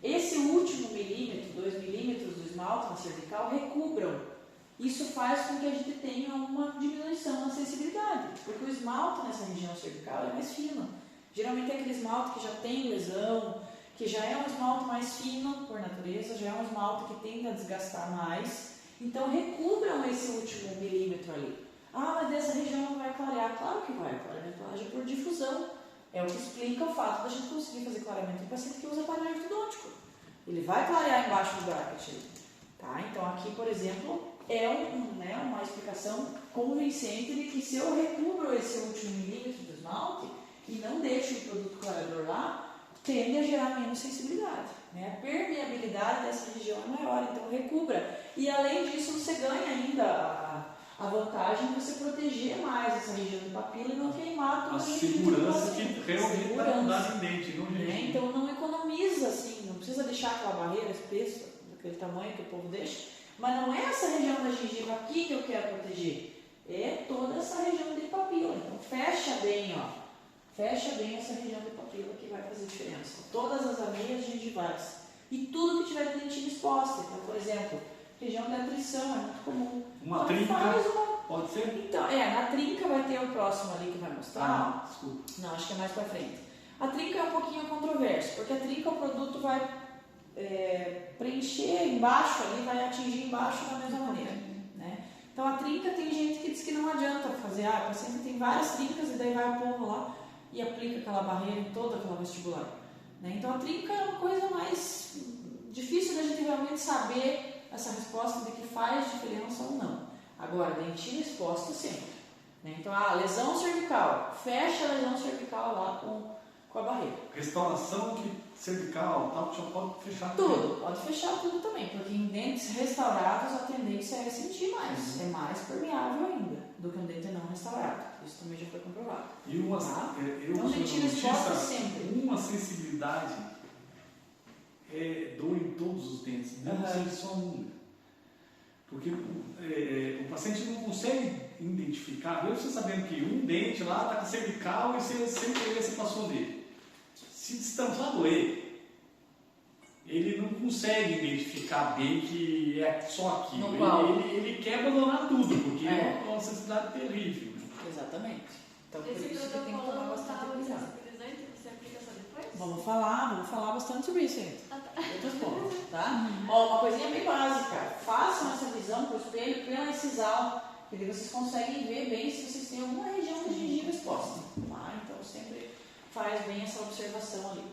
Esse último milímetro, 2 milímetros do esmalte na cervical recubram. Isso faz com que a gente tenha uma diminuição na sensibilidade, porque o esmalte nessa região cervical é mais fino. Geralmente é aquele esmalte que já tem lesão, que já é um esmalte mais fino por natureza, já é um esmalte que tende a desgastar mais. Então recubram esse último milímetro ali. Ah, mas dessa região não vai clarear. Claro que vai, o clareamento age por difusão. É o que explica o fato da gente conseguir fazer clareamento em paciente que usa aparelho ortodôntico. Ele vai clarear embaixo do bracket. Tá? Então aqui, por exemplo, é uma explicação convincente de que se eu recubro esse último milímetro do esmalte e não deixo o produto clareador lá, tende a gerar menos sensibilidade. Né? A permeabilidade dessa região é maior, então recubra. E além disso, você ganha ainda a vantagem de você proteger mais essa região de papila e não queimar toda A a região segurança que realmente vai Segurança. mudar em dente, não Né? gente. Então não economiza assim, não precisa deixar aquela barreira espessa, daquele tamanho que o povo deixa, mas não é essa região da gengiva aqui que eu quero proteger, é toda essa região de papila. Então fecha bem, ó, fecha bem essa região de papila que vai fazer diferença. Todas as ameias gengivais e tudo que tiver de dentina exposta. Então, por exemplo, região de atrição é muito comum. Uma Então, trinca, faz uma... pode ser? Então, na trinca vai ter o próximo ali que vai mostrar. Desculpa. Não, acho que é mais pra frente. A trinca é um pouquinho controverso, porque a trinca o produto vai preencher embaixo ali, vai atingir embaixo da mesma maneira, né? Então a trinca tem gente que diz que não adianta fazer, o paciente tem várias trincas e daí vai o povo lá e aplica aquela barreira em toda aquela vestibular, né? Então a trinca é uma coisa mais difícil da gente realmente saber essa resposta de que faz diferença ou não. Agora, dentina exposta sempre, né? Então a lesão cervical, fecha a lesão cervical lá com a barreira. Restauração cervical, tal, já pode fechar tudo. Pode fechar tudo também, porque em dentes restaurados a tendência é sentir mais, é mais permeável ainda do que um dente não restaurado. Isso também já foi comprovado. E então dentina exposta sempre. Uma sensibilidade dor em todos os dentes, não seja só uma. Porque o paciente não consegue identificar, mesmo você sabendo que um dente lá está com cervical e você sem querer você passou dele. Se destampar doer, ele não consegue identificar bem que é só aquilo. Ele quer abandonar tudo, porque é uma sensibilidade terrível. Exatamente. Então por Esse isso que tem que tomar bastante cuidado. Você aplica só depois? Vamos falar bastante sobre isso aí. Tá. Outros pontos, tá? Uma coisinha bem básica. Façam essa visão para o espelho pela incisal, porque vocês conseguem ver bem se vocês têm alguma região de gengiva exposta, tá? Então sempre faz bem essa observação ali.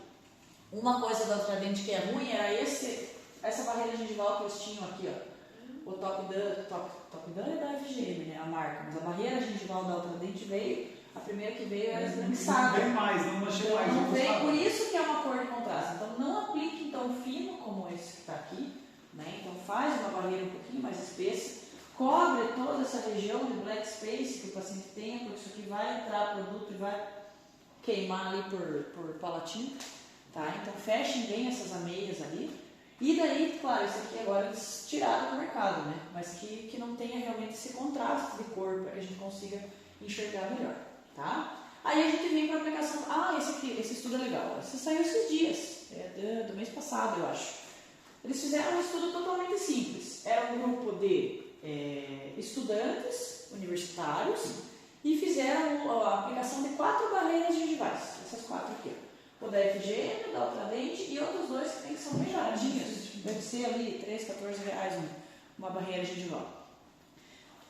Uma coisa da Ultradent que é ruim era essa barreira gengival que eles tinham aqui, ó. O Top Dun é da FGM, né? A marca, mas a barreira gengival da Ultradent veio. A primeira que veio era esbranquiçada. Não veio mais, não achei mais. Não veio, por isso que é uma cor de contraste. Então não aplique tão fino como esse que está aqui, né? Então faz uma barreira um pouquinho mais espessa, cobre toda essa região de black space que o paciente tem, porque isso aqui vai entrar produto e vai queimar ali por palatina, tá? Então fechem bem essas ameias ali. E daí, claro, isso aqui agora eles tiraram do mercado, né? Mas que não tenha realmente esse contraste de cor para que a gente consiga enxergar melhor. Tá? Aí a gente vem para a aplicação. Esse estudo é legal. Esse saiu esses dias, do mês passado, eu acho. Eles fizeram um estudo totalmente simples. Era um grupo de estudantes universitários e fizeram a aplicação de 4 barreiras gengivais. Essas 4 aqui. O da FGM, o da Ultradent e outros 2 que são bem baratinhos. Deve ser ali R$13, R$14 uma barreira gengival.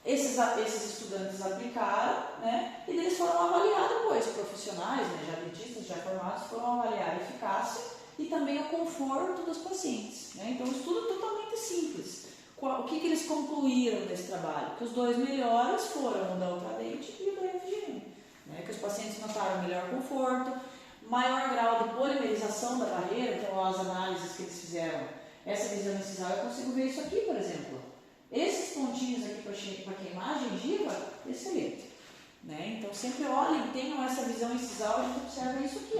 Esses estudantes aplicaram, né, e eles foram avaliar depois, profissionais, né, já dentistas, já formados, foram avaliar a eficácia e também o conforto dos pacientes. Né? Então, um estudo totalmente simples. O que eles concluíram desse trabalho? Que os 2 melhores foram o da Ultradent e o da FGM. Né? Que os pacientes notaram melhor conforto, maior grau de polimerização da barreira, então as análises que eles fizeram, essa visão incisal, eu consigo ver isso aqui, por exemplo. Esses pontinhos aqui para queimar a gengiva, excelente. Né? Então sempre olhem, tenham essa visão incisal, a gente observa isso aqui.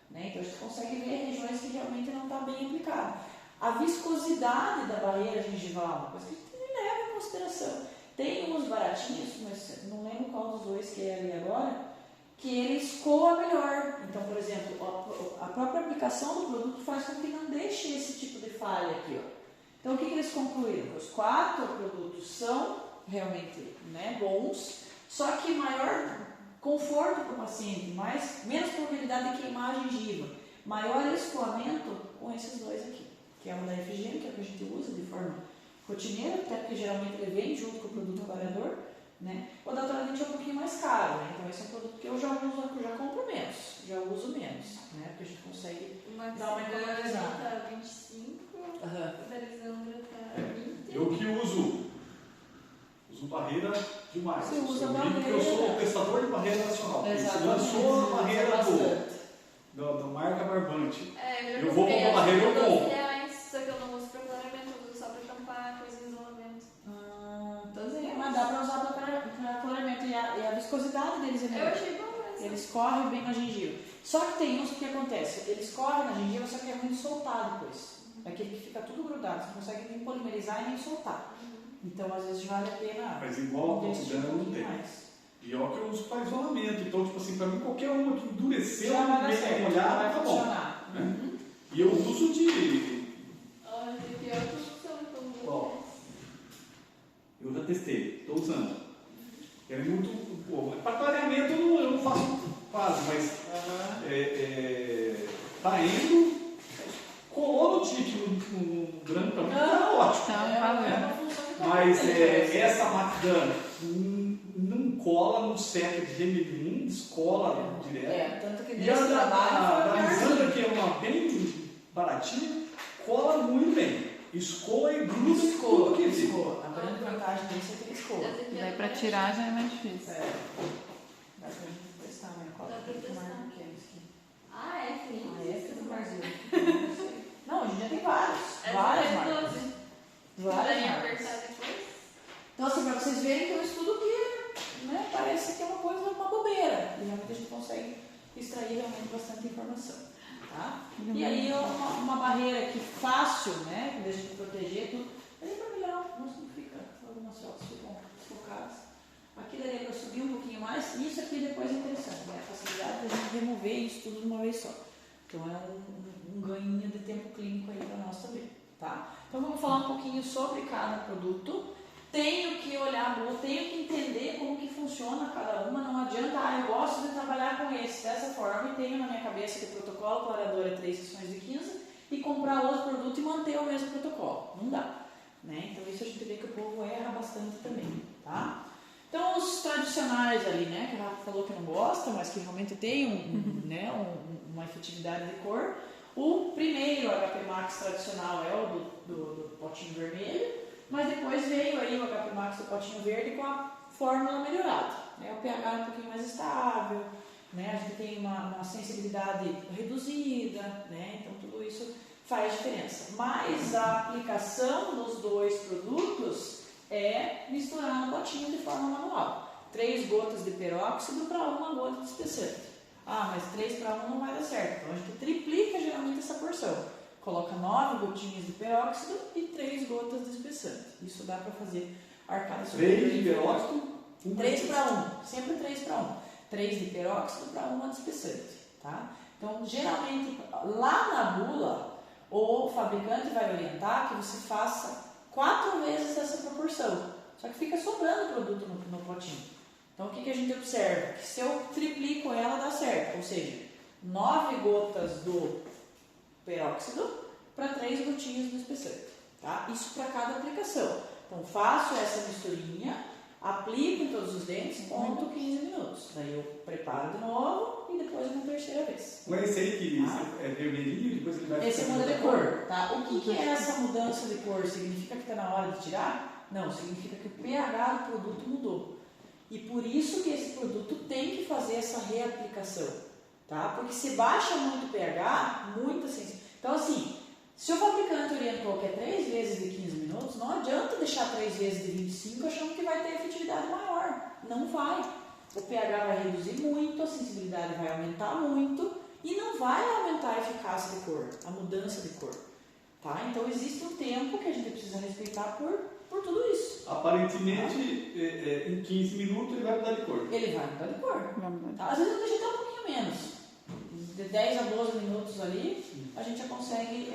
Né? Então a gente consegue ver regiões que realmente não está bem aplicada. A viscosidade da barreira gengival, uma coisa que a gente nem leva em consideração. Tem uns baratinhos, mas não lembro qual dos 2 que é ali agora, que ele escoa melhor. Então, por exemplo, a própria aplicação do produto faz com que não deixe esse tipo de falha aqui. Então, o que eles concluíram? Os 4 produtos são realmente, né, bons, só que maior conforto para o paciente, menos probabilidade de queimar a gengiva, maior escoamento com esses 2 aqui, que é o da FGM, que é o que a gente usa de forma rotineira, até porque geralmente ele vem junto com o produto clareador, né? O da Ultradent é um pouquinho mais caro, né? Então esse é um produto que eu já compro menos, já uso menos, né? Porque a gente consegue dar uma economizada. Tá 25, o da Lisandra tá 20. Eu que uso barreira demais. Você usa porque eu sou o testador de barreira nacional. Exatamente. Eu sou a barreira da marca Barbante. Eu vou com a barreira, eu compro. R$12, só que eu não uso para clareamento, eu uso só para tampar coisa em isolamento. Mas dá para usar para clareamento e a viscosidade deles é melhor. Eu achei bom essa. Eles correm bem na gengiva. Só que tem uns que acontece, eles correm na gengiva, só que é ruim de soltar depois. É aquele que fica tudo grudado, você não consegue nem polimerizar e nem soltar. Então, às vezes, vale a pena. Mas igual a cotidiana não tem. E é o que eu uso para isolamento. Então, tipo assim, para mim, qualquer uma que endureceu, meio molhada, tá bom. Uhum. E eu uso de. Olha, tem outros que são tão bons. Ó, eu já testei, estou usando. É muito. Para clareamento eu não faço quase, mas saindo, colou no tique no branco também, tá ótimo. Então, valeu. uma função que Mas tem. essa Macdan não cola no centro de gemelin, descola direto. Tanto que E nesse a da trabalho Lisandra, que é uma bem baratinha, cola muito bem. Escoa e gruda em tudo que existe. escoa. A grande vantagem desse é que ele escoa. Daí pra tirar já é mais difícil. Dá pra gente testar, né? Qual Dá é pra o testar. marco que é esse aqui? Ah, é, sim. Esse é do Brasil. Não, hoje em dia tem vários. Várias marcas. Várias Vai marcas. apertar depois? Então, assim, para vocês verem que é um estudo que, né, parece que é uma coisa, uma bobeira. E realmente a gente consegue extrair realmente bastante informação. Tá? E aí, uma barreira que fácil, né, que deixa de proteger tudo. Daí para melhorar, não fica, algumas fotos ficam desfocadas. Aqui daria para subir um pouquinho mais. E isso aqui depois é interessante, né? A facilidade de a gente remover isso tudo de uma vez só. Então, é um ganho de tempo clínico aí para nós também. Tá? Então, vamos falar um pouquinho sobre cada produto. Tenho que olhar a bula, tenho que entender como que funciona cada uma. Não adianta, eu gosto de trabalhar com esse dessa forma e tenho na minha cabeça que o protocolo clareador é 3 sessões de 15 e comprar outro produto e manter o mesmo protocolo. Não dá. Né? Então, isso a gente vê que o povo erra bastante também. Tá? Então, os tradicionais ali, né, que o Rafa falou que não gosta, mas que realmente tem né, uma efetividade de cor. O primeiro HP Max tradicional é o do potinho vermelho. Mas depois veio aí o HP Max do potinho verde com a fórmula melhorada. Né? O pH é um pouquinho mais estável, né? A gente tem uma sensibilidade reduzida, né? Então tudo isso faz diferença. Mas a aplicação dos dois produtos é misturar no potinho de forma manual. 3 gotas de peróxido para 1 gota de espessante. Ah, mas 3 para 1 não vai dar certo. Então a gente triplica geralmente essa porção. Coloca 9 gotinhas de peróxido e 3 gotas de espessante. Isso dá para fazer arcadas. 3 de peróxido? 3 para 1. Sempre 3 para 1. 3 de peróxido para 1 de espessante. Tá? Então, geralmente, lá na bula, o fabricante vai orientar que você faça 4 vezes essa proporção. Só que fica sobrando produto no potinho. Então, o que a gente observa? Que se eu triplico ela, dá certo. Ou seja, 9 gotas do peróxido para 3 gotinhas do espessante. Tá? Isso para cada aplicação. Então, faço essa misturinha, aplico em todos os dentes, conto 15 minutos. Daí eu preparo de novo e depois uma terceira vez. Não é esse aí que é vermelhinho, depois ele vai Esse ficando muda de outra cor. Tá? O que é essa mudança de cor? Significa que está na hora de tirar? Não, significa que o pH do produto mudou. E por isso que esse produto tem que fazer essa reaplicação. Tá? Porque se baixa muito o pH, muita sensibilidade. Então, assim, se o fabricante orientou que é 3 vezes de 15 minutos, não adianta deixar 3 vezes de 25 achando que vai ter efetividade maior. Não vai. O pH vai reduzir muito, a sensibilidade vai aumentar muito e não vai aumentar a eficácia de cor, a mudança de cor. Tá? Então, existe um tempo que a gente precisa respeitar por tudo isso. Aparentemente, em 15 minutos ele vai mudar de cor. Ele vai mudar de cor. Vamos Tá? Às vezes eu deixo até um pouquinho menos. De 10 a 12 minutos ali, a gente já consegue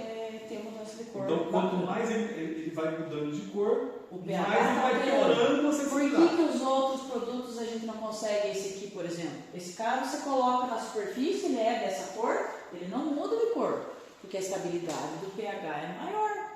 ter mudança de cor. Então, quanto mais ele vai mudando de cor, o mais pH ele vai piorando a Por sensibilidade. que os outros produtos a gente não consegue? Esse aqui, por exemplo. Esse cara você coloca na superfície, ele é dessa cor, ele não muda de cor, porque a estabilidade do pH é maior.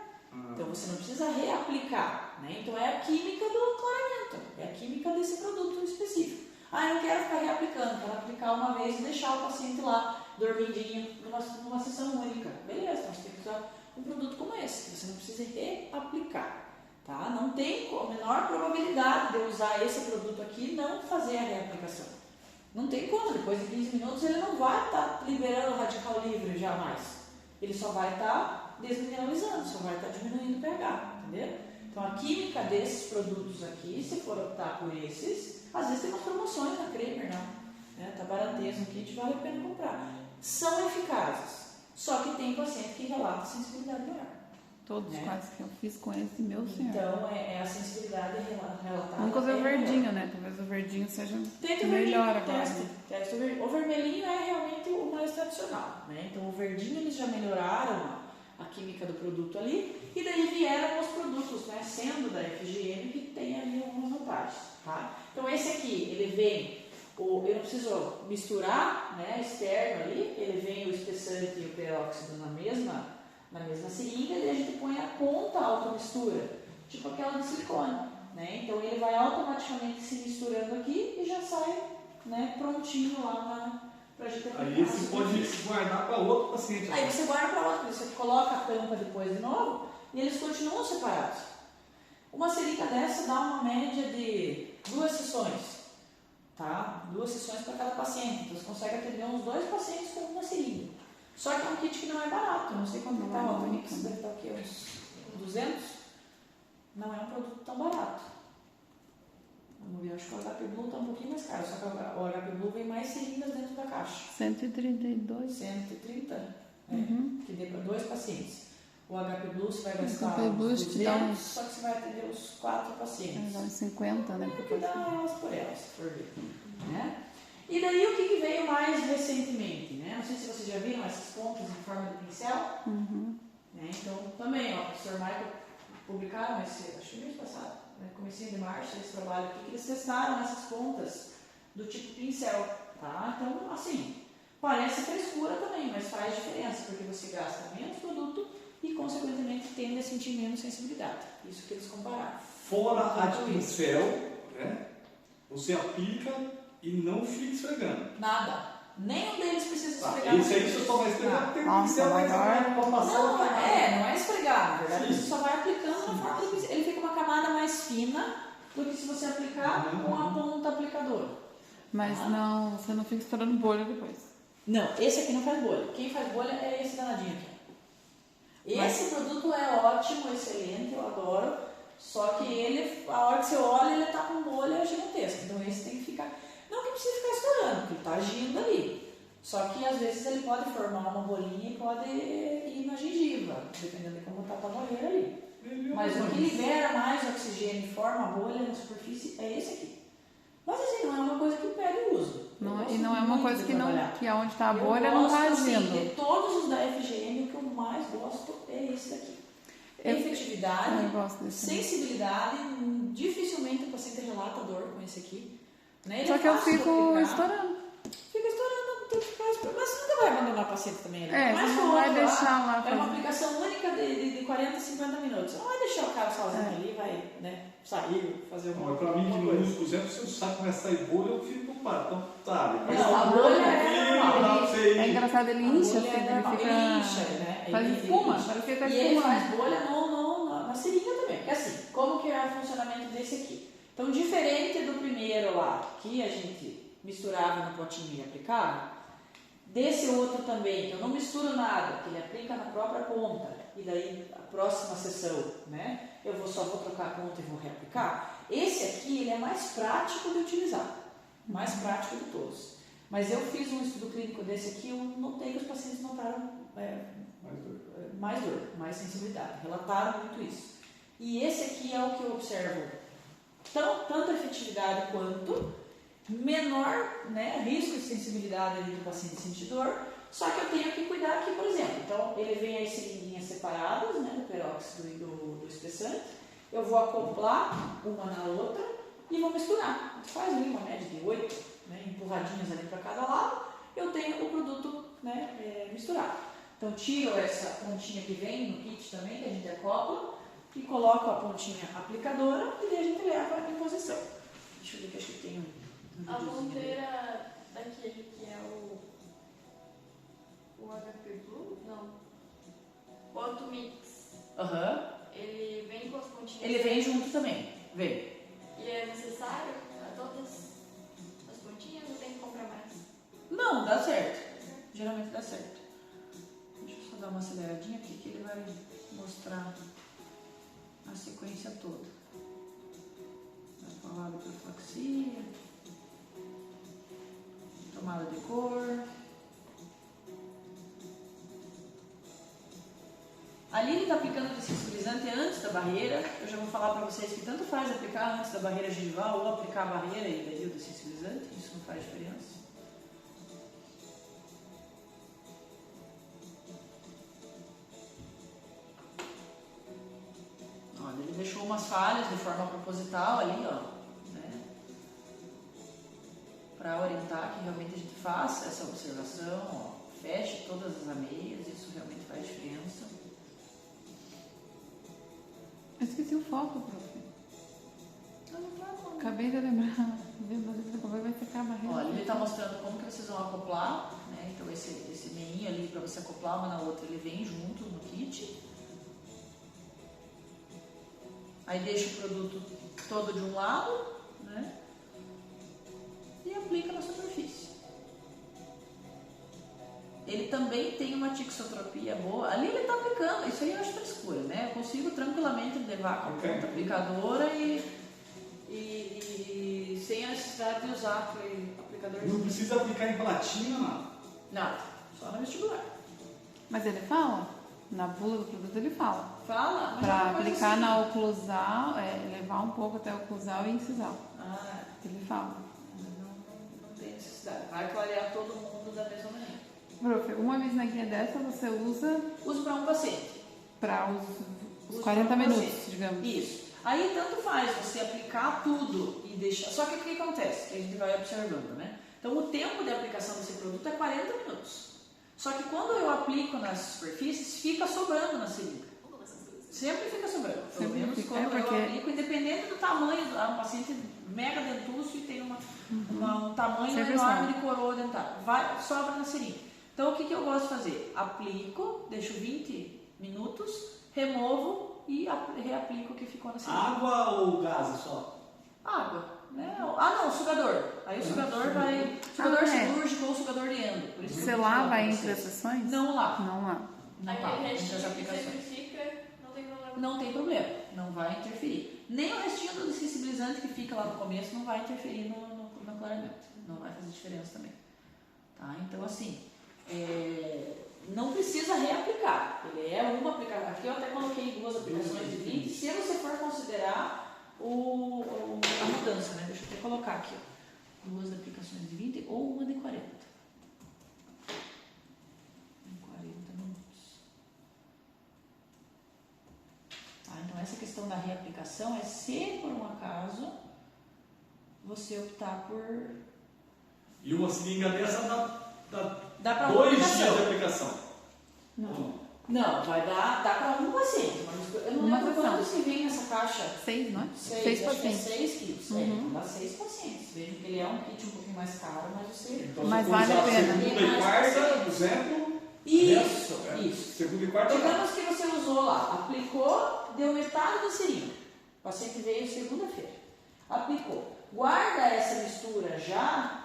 Então você não precisa reaplicar. Né? Então é a química do clareamento, é a química desse produto específico. Ah, eu não quero ficar reaplicando, quero aplicar uma vez e deixar o paciente lá dormidinho numa sessão única. Beleza, então você tem que usar um produto como esse, você não precisa reaplicar. Tá? Não tem a menor probabilidade de eu usar esse produto aqui e não fazer a reaplicação. Não tem como, depois de 15 minutos ele não vai estar liberando o radical livre jamais. Ele só vai estar desmineralizando, só vai estar diminuindo o pH, entendeu? Então a química desses produtos aqui, se for optar por esses, às vezes tem umas promoções na Cremer, não. Tá barateiro no kit, vale a pena comprar. São eficazes, só que tem paciente que relata sensibilidade maior. Todos quase que eu fiz com esse, meu senhor. Então é a sensibilidade relatada. Nunca usei o verdinho, né? Talvez o verdinho seja melhor agora. Teste o verdinho. O vermelhinho é realmente o mais tradicional, né? Então o verdinho eles já melhoraram a química do produto ali e daí vieram os produtos, né? Sendo da FGM que tem ali algumas vantagens, tá? Então esse aqui, ele vem eu não preciso misturar, né, externo ali, ele vem o espessante e o peróxido na mesma seringa e a gente põe a ponta automistura, tipo aquela de silicone, né? Então ele vai automaticamente se misturando aqui e já sai, né, prontinho lá pra gente aplicar. Aí você pode guardar para outro paciente. Aí você guarda para outro, você coloca a tampa depois de novo e eles continuam separados. Uma seringa dessa dá uma média de 2 sessões, tá? 2 sessões para cada paciente, então você consegue atender uns 2 pacientes com uma seringa. Só que é um kit que não é barato, não sei quanto está o Mix, deve estar o quê? Uns 200? Não é um produto tão barato. Vamos ver, acho que o HP Blue está um pouquinho mais caro, só que o HP Blue vem mais seringas dentro da caixa. 132. 130? Uhum. Que dê para 2 pacientes. O HP Blue você vai gastar HP Blue uns te dá 200, uns... só que você vai atender os 4 pacientes. Dá uns 50, né? É o que dá elas por elas, se for ver. Né? E daí o que veio mais recentemente? Né? Não sei se vocês já viram essas pontas em forma de pincel. Uhum. Né? Então, também, ó, o Sr. Michael publicaram acho que mês passado, né? Comecinho de março, esse trabalho aqui, que eles testaram essas pontas do tipo pincel. Tá? Então, assim, parece frescura também, mas faz diferença, porque você gasta menos produto e, consequentemente, tende a sentir menos sensibilidade. Isso que eles compararam. Fora a de pincel, né? Você aplica e não fica esfregando. Nada. Nenhum deles precisa esfregar. Esse aí você só vai esfregar porque tem Nossa, pincel, mas maior. vai passar Não, uma camada. não é esfregar, na verdade. Sim. Você só vai aplicando na forma de pincel. Ele fica uma camada mais fina do que se você aplicar com a ponta aplicadora. Mas não, você não fica estourando bolha depois. Não, esse aqui não faz bolha. Quem faz bolha é esse danadinho aqui. Esse produto é ótimo, excelente, eu adoro. Só que ele, a hora que você olha, ele tá com bolha gigantesca. Então esse tem que ficar. Não que precisa ficar estourando, porque ele tá agindo ali. Só que às vezes ele pode formar uma bolinha e pode ir na gengiva, dependendo de como tá a tua barreira ali. Mas o que libera mais oxigênio e forma a bolha na superfície é esse aqui. Mas assim, não é uma coisa que impede o uso. Não, e não é uma coisa que aonde está a bolha eu não gosto, está assim, agindo. de todos os da FGM, o que eu mais gosto é esse daqui. Efetividade, Eu gosto desse. sensibilidade, dificilmente o paciente relata dor com esse aqui. Né? Ele Só é que eu fácil de fico aplicar. estourando. Fica estourando, tem que ficar esperando. Mas você nunca vai abandonar o paciente também ali. É, Mas você não vai deixar lá é uma fazer. aplicação única de 40 a 50 minutos. Você não vai deixar o cara sozinho ali, vai, né, sair, fazer Não, uma mas pra mim, que uma no coisa. músculo, exemplo, se o saco começar a sair bolha, eu fico preocupado. Então, tá, depois Não, a bolha é normal. dá pra você ir. É engraçado, ele incha, assim, ele Ele fica. incha, né? Faz Ele espuma, incha. parece que tá E ele espumando. faz bolha na seringa também. Porque assim, como que é o funcionamento desse aqui? Então, diferente do primeiro lá, que a gente misturava no potinho e aplicava, desse outro também, que eu não misturo nada, que ele aplica na própria ponta, e daí a próxima sessão, né, só vou trocar a ponta e vou reaplicar. Esse aqui, ele é mais prático de utilizar, mais prático de todos. Mas eu fiz um estudo clínico desse aqui, eu notei que os pacientes notaram mais dor, mais sensibilidade, relataram muito isso. E esse aqui é o que eu observo, tanto a efetividade quanto menor, né, risco de sensibilidade ali do paciente sentir dor, só que eu tenho que cuidar aqui, por exemplo. Então, ele vem as seringuinhas separadas, né, do peróxido e do espessante. Eu vou acoplar uma na outra e vou misturar. A gente faz ali uma média de 8, né, empurradinhas ali para cada lado. Eu tenho o produto, né, misturado. Então, tiro essa pontinha que vem no kit também, que a gente acopla, e coloco a pontinha aplicadora e daí a gente leva em posição. Deixa eu ver que acho que tem um. A ponteira daquele que é o HP Blue? Não. O Automix. Aham. Ele vem com as pontinhas. Ele vem junto também. Vem. E é necessário a todas as pontinhas ou tem que comprar mais? Não, dá certo. Geralmente dá certo. Deixa eu só dar uma aceleradinha aqui que ele vai mostrar a sequência toda. Vai falar da profilaxia. Tomada de cor. Ali ele está aplicando o dessensibilizante antes da barreira. Eu já vou falar para vocês que tanto faz aplicar antes da barreira gengival ou aplicar a barreira e daí o dessensibilizante. Isso não faz diferença. Olha, ele deixou umas falhas de forma proposital ali, ó. para orientar que realmente a gente faça essa observação, ó, feche todas as ameias, isso realmente faz diferença. Eu esqueci o foco, prof. Acabei de lembrar. Vai secar a barreira. Olha, ele está mostrando como que vocês vão acoplar, né? Então esse meinho ali para você acoplar uma na outra, ele vem junto no kit. Aí deixa o produto todo de um lado, né? E aplica na superfície. Ele também tem uma tixotropia boa. Ali ele está aplicando, isso aí eu acho frescura, né? Eu consigo tranquilamente levar com a ponta aplicadora e sem a necessidade de usar aquele aplicador. Não precisa aplicar em platina, nada. Nada, só no vestibular. Mas ele fala? Na bula do produto ele fala. Fala, mas Pra é uma coisa aplicar assim. na oclusal, levar um pouco até a oclusal e incisal. Ah, Ele fala. não tem necessidade. Vai clarear todo mundo da mesma maneira. Prof, uma vez na guia dessa você usa Uso para um paciente. para os Uso 40 pra um minutos, paciente. digamos. Isso. Aí tanto faz você aplicar tudo e deixar. Só que o que acontece? Que a gente vai observando, né? Então o tempo de aplicação desse produto é 40 minutos. Só que quando eu aplico nas superfícies, fica sobrando na seringa. Sempre fica sobrando. Pelo Sempre menos fica, quando porque- eu aplico, independente do tamanho, um paciente mega dentuço e tem um tamanho Sempre enorme sobra. de coroa dentária. Sobra na seringa. Então o que eu gosto de fazer? Aplico, deixo 20 minutos, removo e reaplico o que ficou na seringa. Água ou gás só? Água. Né? Ah, não, sugador. Aí o sugador vai. Sugador é. cirúrgico ou sugador de endo. Por isso que Você eu lava falo entre pra as vocês. sessões? Não lá. Não lava. Não Aquele lava entre restinho as que aplicações. sempre fica, não tem problema. Não tem problema, não vai interferir. Nem o restinho do sensibilizante que fica lá no começo não vai interferir no clareamento. Não vai fazer diferença também. Tá? Então, assim, não precisa reaplicar. Ele é uma aplicação. Aqui eu até coloquei 2 aplicações de 20. Se você for considerar a mudança, né? Deixa eu até colocar aqui, ó. 2 aplicações de 20 ou uma de 40. Em 40 minutos. Tá, então essa questão da reaplicação é se por um acaso você optar por... E uma seringa dessa Dá para uma 2 dias aplicação. de aplicação. Não. Não, vai dar para um paciente. Mas eu não Uma lembro sessão. quanto que vem nessa caixa. 6, não é? 6 6 pacientes. 6 quilos. Uhum. Então dá 6 pacientes. Vejam que ele é um kit um pouquinho mais caro, mas você... Então, Mas se for vale a usar pena. segunda e quarta, por exemplo. Isso, né? isso. Segunda e quarta. Digamos que você usou lá, aplicou, deu metade da seringa. O paciente veio segunda-feira. Aplicou. Guarda essa mistura já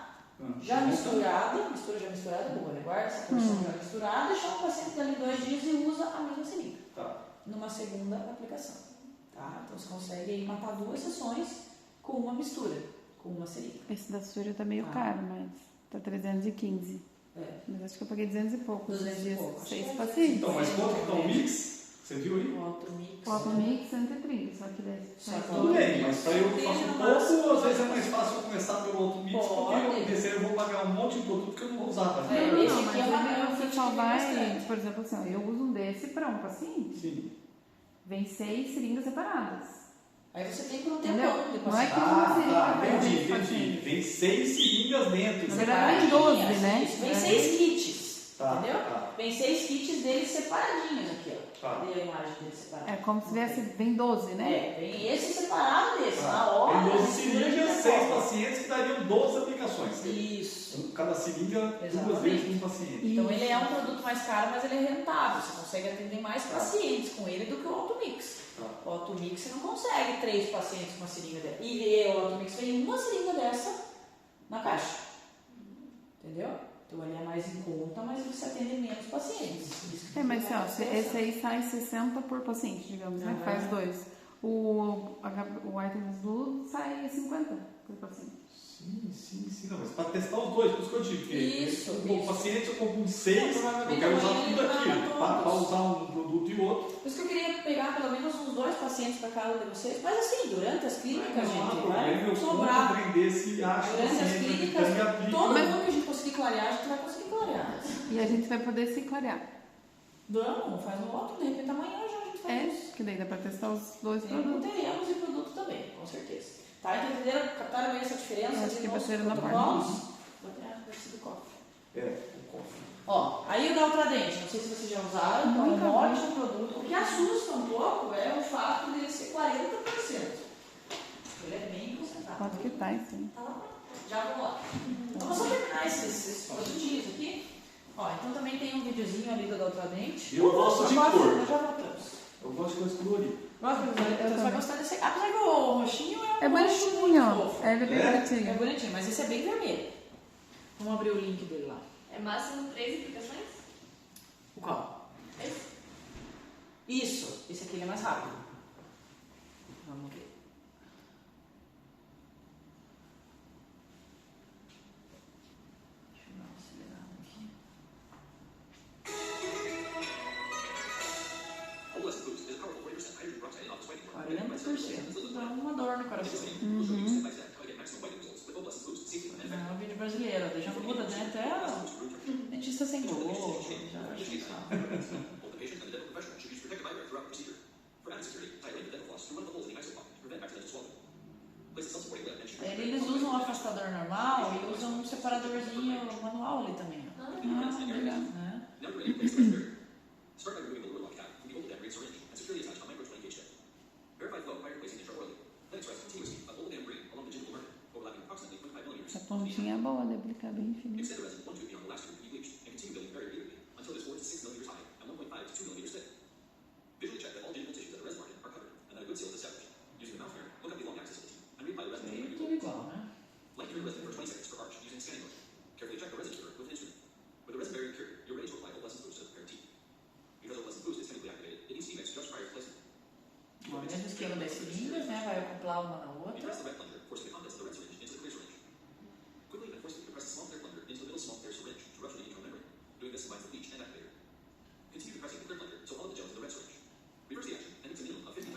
misturada, boa, né? Guarda essa porção já misturada, deixa o paciente ali 2 dias e usa a mesma seringa. Tá. Numa segunda aplicação. Tá? Então você consegue aí matar 2 sessões com uma mistura, com uma seringa. Esse da Súria tá meio Ah. caro, mas tá 315. É. Mas acho que eu paguei 200 e pouco. 200 e pouco. 6 Acho que pacientes. Então, mas quanto que tá o mix? Você viu aí? O Automix. O Automix 130, só que daí Só sai que Tudo bem, mas para eu que faço Tem um no máximo, pouco, às vezes é mais fácil eu começar pelo outro mix, porque Pode. eu terceiro eu vou pagar um monte de produto que eu não vou usar. Tá? É, Não, esse não, aqui mas é uma- ele- é um você kit só que vem vai, bastante. por exemplo, assim, ó, eu uso um desse para um paciente, Sim. vem 6 seringas separadas. Aí você tem por um Entendeu? tempão de Não é que paciente. uma seringa Tá, vai entendi, ter entendi. Vem 6 seringas dentro. Na verdade, vem 12, né? Isso, vem É. 6 kits, Tá, entendeu? tá. Vem 6 kits deles separadinhos aqui, ó. Tá. Cadê a imagem deles separados? É como se tivesse, vem 12, né? É, vem esse separado desse, na Tá. hora. Tem 12 mistura de seringas, decola. 6 pacientes que dariam 12 aplicações. Isso. Cada seringa, 2 Exatamente. vezes um paciente. Então ele é um produto mais caro, mas ele é rentável. Você consegue atender mais pacientes com ele do que o Automix. Tá. O Automix você não consegue 3 pacientes com uma seringa dessa. E o Automix vem uma seringa dessa na caixa. Entendeu? Então ele é mais em conta, mas você atende menos pacientes. Isso que É, mas fica ó, mais esse interessante. aí sai 60 por paciente, digamos, né? Que faz 2. O Items Blue sai 50 por paciente. Sim. Não, mas para testar os dois, por isso que eu digo. Isso, O isso. paciente eu compro 6, eu Provavelmente quero usar amanhã tudo ele vai aquilo. para Para todos. usar um produto e outro. Por isso que eu queria pegar pelo menos uns 2 pacientes para cada um de vocês. Mas assim, durante as clínicas, Não há gente, problema, vai eu compro, sobrar. aprender se acha Durante as paciente, clínicas, então, e aplico. todo mundo que a gente conseguir clarear, a gente vai conseguir clarear. E a gente vai poder se clarear. Vamos, faz um outro, de repente amanhã já a gente faz É, isso. que daí dá pra testar os 2 Tem produtos. teremos e produto também, com certeza. Tá? Então entenderam, captaram aí essa diferença Eu acho de que nossos bateram na protocolos? parte. parecido com o Coffee. O Coffee. Ó, aí o da Ultradente, não sei se vocês já usaram, então é um ótimo produto. O que assusta um pouco é o fato dele ser 40%. Ele é bem concentrado. Quanto que tá isso aí? Tá lá. Já vamos lá. Vamos só terminar esses produtinhos aqui. Ó, então também tem um videozinho ali do da Ultradente. Eu gosto de cor. Nós já voltamos. Eu gosto de coisa colorida. Gosta de colorido? Você vai gostar desse aqui. Apesar que o roxinho é um roxo bonitinho, muito ó. fofo. É, ele é bem É bonitinho. bonitinho, mas esse é bem vermelho. Vamos abrir o link dele lá. É máximo 3 aplicações? O qual? Esse? Isso. Esse aqui ele é mais rápido. Vamos ver. Deixa eu dar uma acelerada aqui. 40%. Dá uma dor no coração. É um vídeo brasileiro. Deixa eu mudar, né? Até o dentista sem gol. Já acho eles usam um afastador normal e usam um separadorzinho manual ali também. Legal. Né? Essa pontinha é boa de aplicar bem fininho. Tudo igual, né? O mesmo esquema das seringas, né? Vai acoplar uma na outra. A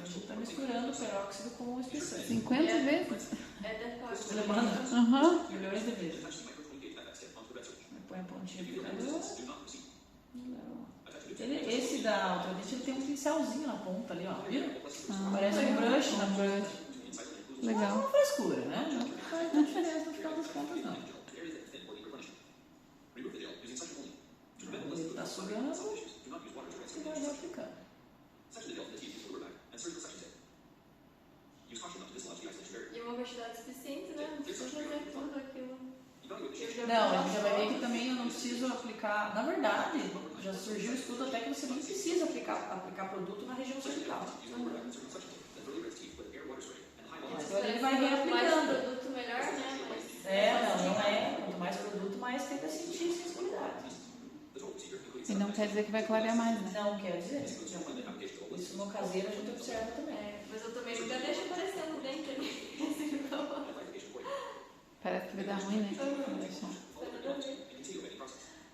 gente está misturando o peróxido com o espessante. 50 vezes? Deve ficar Você levanta Aham. milhões de vezes. Põe a pontinha aplicadora. Esse da Ultradente, ele tem um pincelzinho na ponta ali, ó. Viu? Parece um brush na ponta. É Legal. uma frescura, né? Não faz muita diferença no final das contas, não. Ele está sugando, você vai aplicando. E uma quantidade suficiente, né? Não precisa fazer tudo aquilo. Não, a gente já vai ver que também eu não preciso aplicar. Na verdade, já surgiu o estudo até que você nem precisa aplicar produto na região cervical. Então ele vai Mais reaplicando. produto, melhor, né? Mas Não é. Quanto mais produto, mais tenta sentir sensibilidade. E não quer dizer que vai clarear mais, né? Não quer dizer. Isso no caseiro a gente observa também. mas eu também nunca deixo aparecendo dentro ali. Parece que vai dar ruim, né?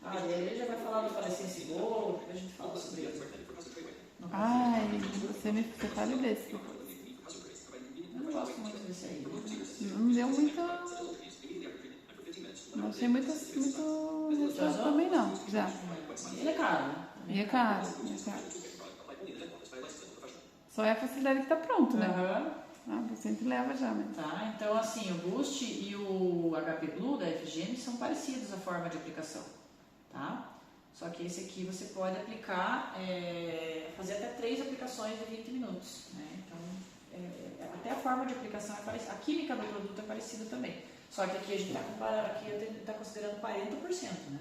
E aí ele já vai falar do parecência e bolo, depois a gente fala sobre isso. Ai, você fala desse. Eu não gosto muito desse aí. Não deu muita. Não achei muito resultado também, não. Já. Ele é caro, né? E é caro. Só é a facilidade que tá pronto, né? Aham. Você sempre leva já, né? Tá, então assim, o Boost e o HP Blue da FGM são parecidos a forma de aplicação, tá? Só que esse aqui você pode aplicar, fazer até 3 aplicações de 20 minutos, né? Então, até a forma de aplicação é parecida, a química do produto é parecida também. Só que aqui a gente está considerando 40%, né?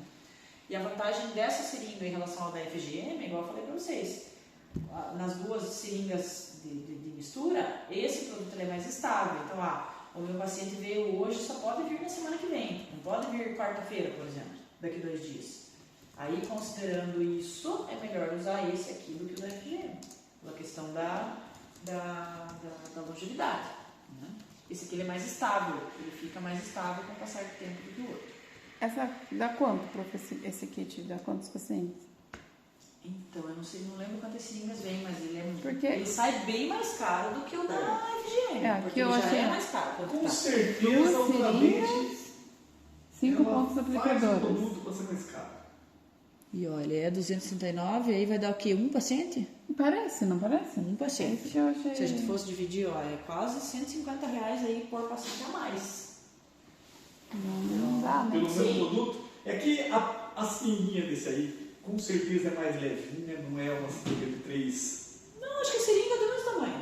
E a vantagem dessa seringa em relação ao da FGM, igual eu falei para vocês, nas duas seringas de mistura, esse produto ele é mais estável. Então, o meu paciente veio hoje, só pode vir na semana que vem. Não pode vir quarta-feira, por exemplo, daqui 2 dias. Aí, considerando isso, é melhor usar esse aqui do que o da FGM, pela questão da longevidade. Né? Esse aqui ele é mais estável, ele fica mais estável com o passar do tempo do que o outro. Essa dá quanto, esse kit? Dá quantos pacientes? Então, eu não lembro quantas seringas vem, mas Porque ele sai bem mais caro do que o da FGM. Aqui porque eu ele já achei é mais caro. Com Tá. certeza, 2 ultramente, 5 ela pontos faz o aplicadores. produto para ser mais caro. E olha, é 269, aí vai dar o quê? Um paciente? Parece, não parece? Um paciente. Esse eu achei. Se a gente fosse dividir, é quase R$150 aí por paciente a mais. Não dá, né? Pelo mesmo Sim. produto. É que a seringuinha desse aí, com certeza é mais levinha, não é uma 53. Não, acho que a seringa é do mesmo tamanho.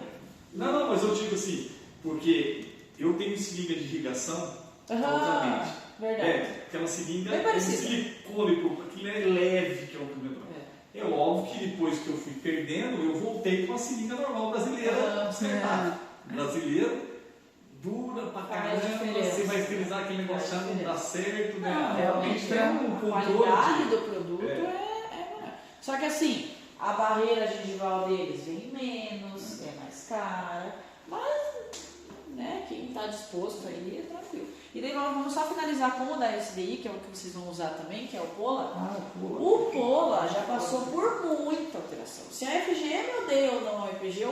Não, mas eu digo assim, porque eu tenho seringa de irrigação, obviamente. Verdade. Aquela seringa Bem é de parecida. silicone, aquilo é leve, que é o primeiro. É óbvio que depois que eu fui perdendo, eu voltei para uma seringa normal brasileira, descartável. Brasileiro, dura pra Faz caramba, diferença. você vai esterilizar aquele negócio, Faz não dá certo, né? Não, realmente tem um a controle qualidade de... do produto é maior. Só que assim, a barreira gengival deles vem menos, é mais cara, mas né, quem está disposto aí é tranquilo. E daí vamos só finalizar com o da SDI, que é o que vocês vão usar também, que é o Pola. O Pola já passou por muita alteração. Se a FGM odeia ou não a EPG,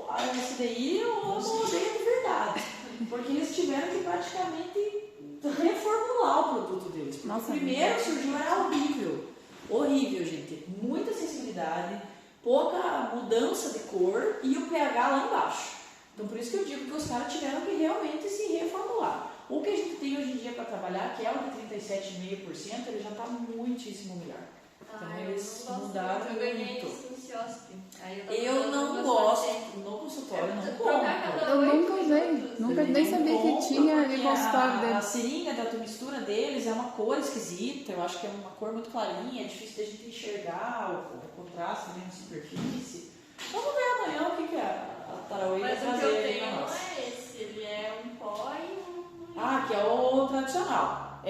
a SDI eu amo ou odeio de verdade. Porque eles tiveram que praticamente reformular o produto deles. Porque Nossa, o primeiro surgiu era horrível. Horrível, gente. Muita sensibilidade, pouca mudança de cor e o pH lá embaixo. Então por isso que eu digo que os caras tiveram que realmente se reformular. O que a gente tem hoje em dia para trabalhar, que é o de 37,5%, ele já está muitíssimo melhor. Então eles mudaram Eu ganhei muito. isso no CIOSP. Eu não gosto, no consultório não compro. Eu nunca usei, nunca nem sabia que tinha porque ali consultório a dele. seringa da automistura deles é uma cor esquisita, eu acho que é uma cor muito clarinha, é difícil da gente enxergar o contraste ali na superfície. Vamos ver amanhã o que a Taraway vai Mas o que trazer eu aí tenho pra não nós. é esse, ele é um pó e um... Ah, que é o tradicional.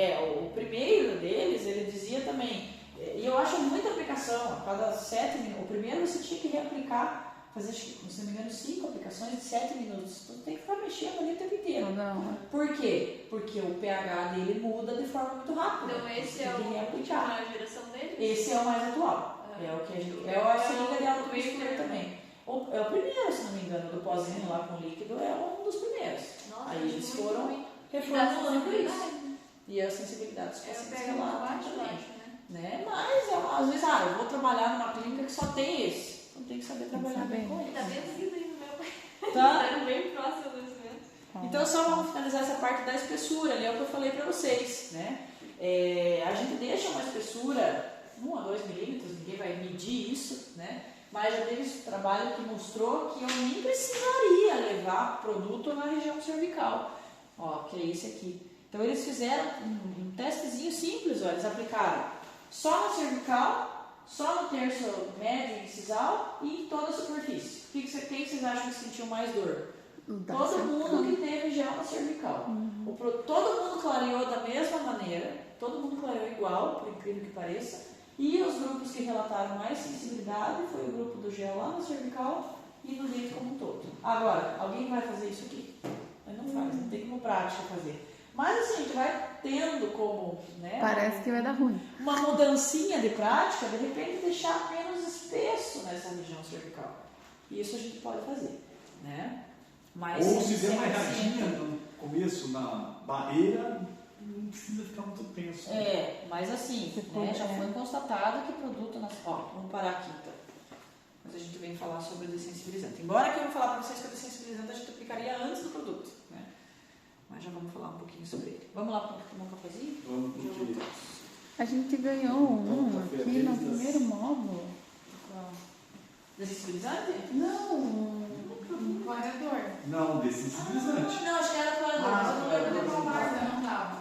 O primeiro deles, ele dizia também, e eu acho muita aplicação, a cada 7 minutos. O primeiro você tinha que reaplicar, fazer, acho que, se não me engano, 5 aplicações de 7 minutos. Então tem que ficar mexendo ali o tempo inteiro. Não, Por quê? Porque o pH dele muda de forma muito rápida. Então esse Você é tem que o reaplicar. última geração dele? Esse é o mais atual. É o que a gente. É a seringa de automistura também. É o primeiro, se não me engano, do pozinho lá com líquido, é um dos primeiros. Nossa, Aí eles muito foram ruim. reformulando E dá isso. E a sensibilidade dos Eu pacientes pego uma relatam baixo, também. né? Mas às vezes, eu vou trabalhar numa clínica que só tem esse. Então tem que saber trabalhar bem com Tá ele. vencido aí no meu. Tá? Tá bem próximo do vencimento. Então só vamos finalizar essa parte da espessura, ali é o que eu falei pra vocês, né? A gente deixa uma espessura 1 a 2 milímetros, ninguém vai medir isso, né? Mas já teve esse trabalho que mostrou que eu nem precisaria levar produto na região cervical. Ó, que é esse aqui. Então eles fizeram um testezinho simples, ó, eles aplicaram só na cervical, só no terço médio incisal e em toda a superfície. Quem vocês acham que sentiu mais dor? Todo mundo que teve gel na cervical. Todo mundo clareou da mesma maneira, todo mundo clareou igual, por incrível que pareça. E os grupos que relataram mais sensibilidade foi o grupo do gel lá na cervical e no leito como um todo. Agora, alguém vai fazer isso aqui? Mas não faz, não tem como prática fazer. Mas assim, a gente vai tendo como, né? Parece que vai dar ruim. Uma mudancinha de prática, de repente deixar menos espesso nessa região cervical. Isso a gente pode fazer, né? Mas, Ou se der uma 100%. erradinha no começo, na barreira, não precisa ficar muito tenso. Mas assim, né, já foi constatado que produto... vamos parar aqui então. Mas a gente vem falar sobre o dessensibilizante. Embora que eu vou falar para vocês que o dessensibilizante a gente aplicaria antes do produto, né? Mas já vamos falar um pouquinho sobre ele. Vamos lá para tomar um cafezinho? Vamos, porque A gente ganhou um aqui no primeiro módulo. Dessensibilizante? Não, um clareador. não, dessensibilizante. Não, acho que era clareador, mas eu não lembro de qual marca. Não tava.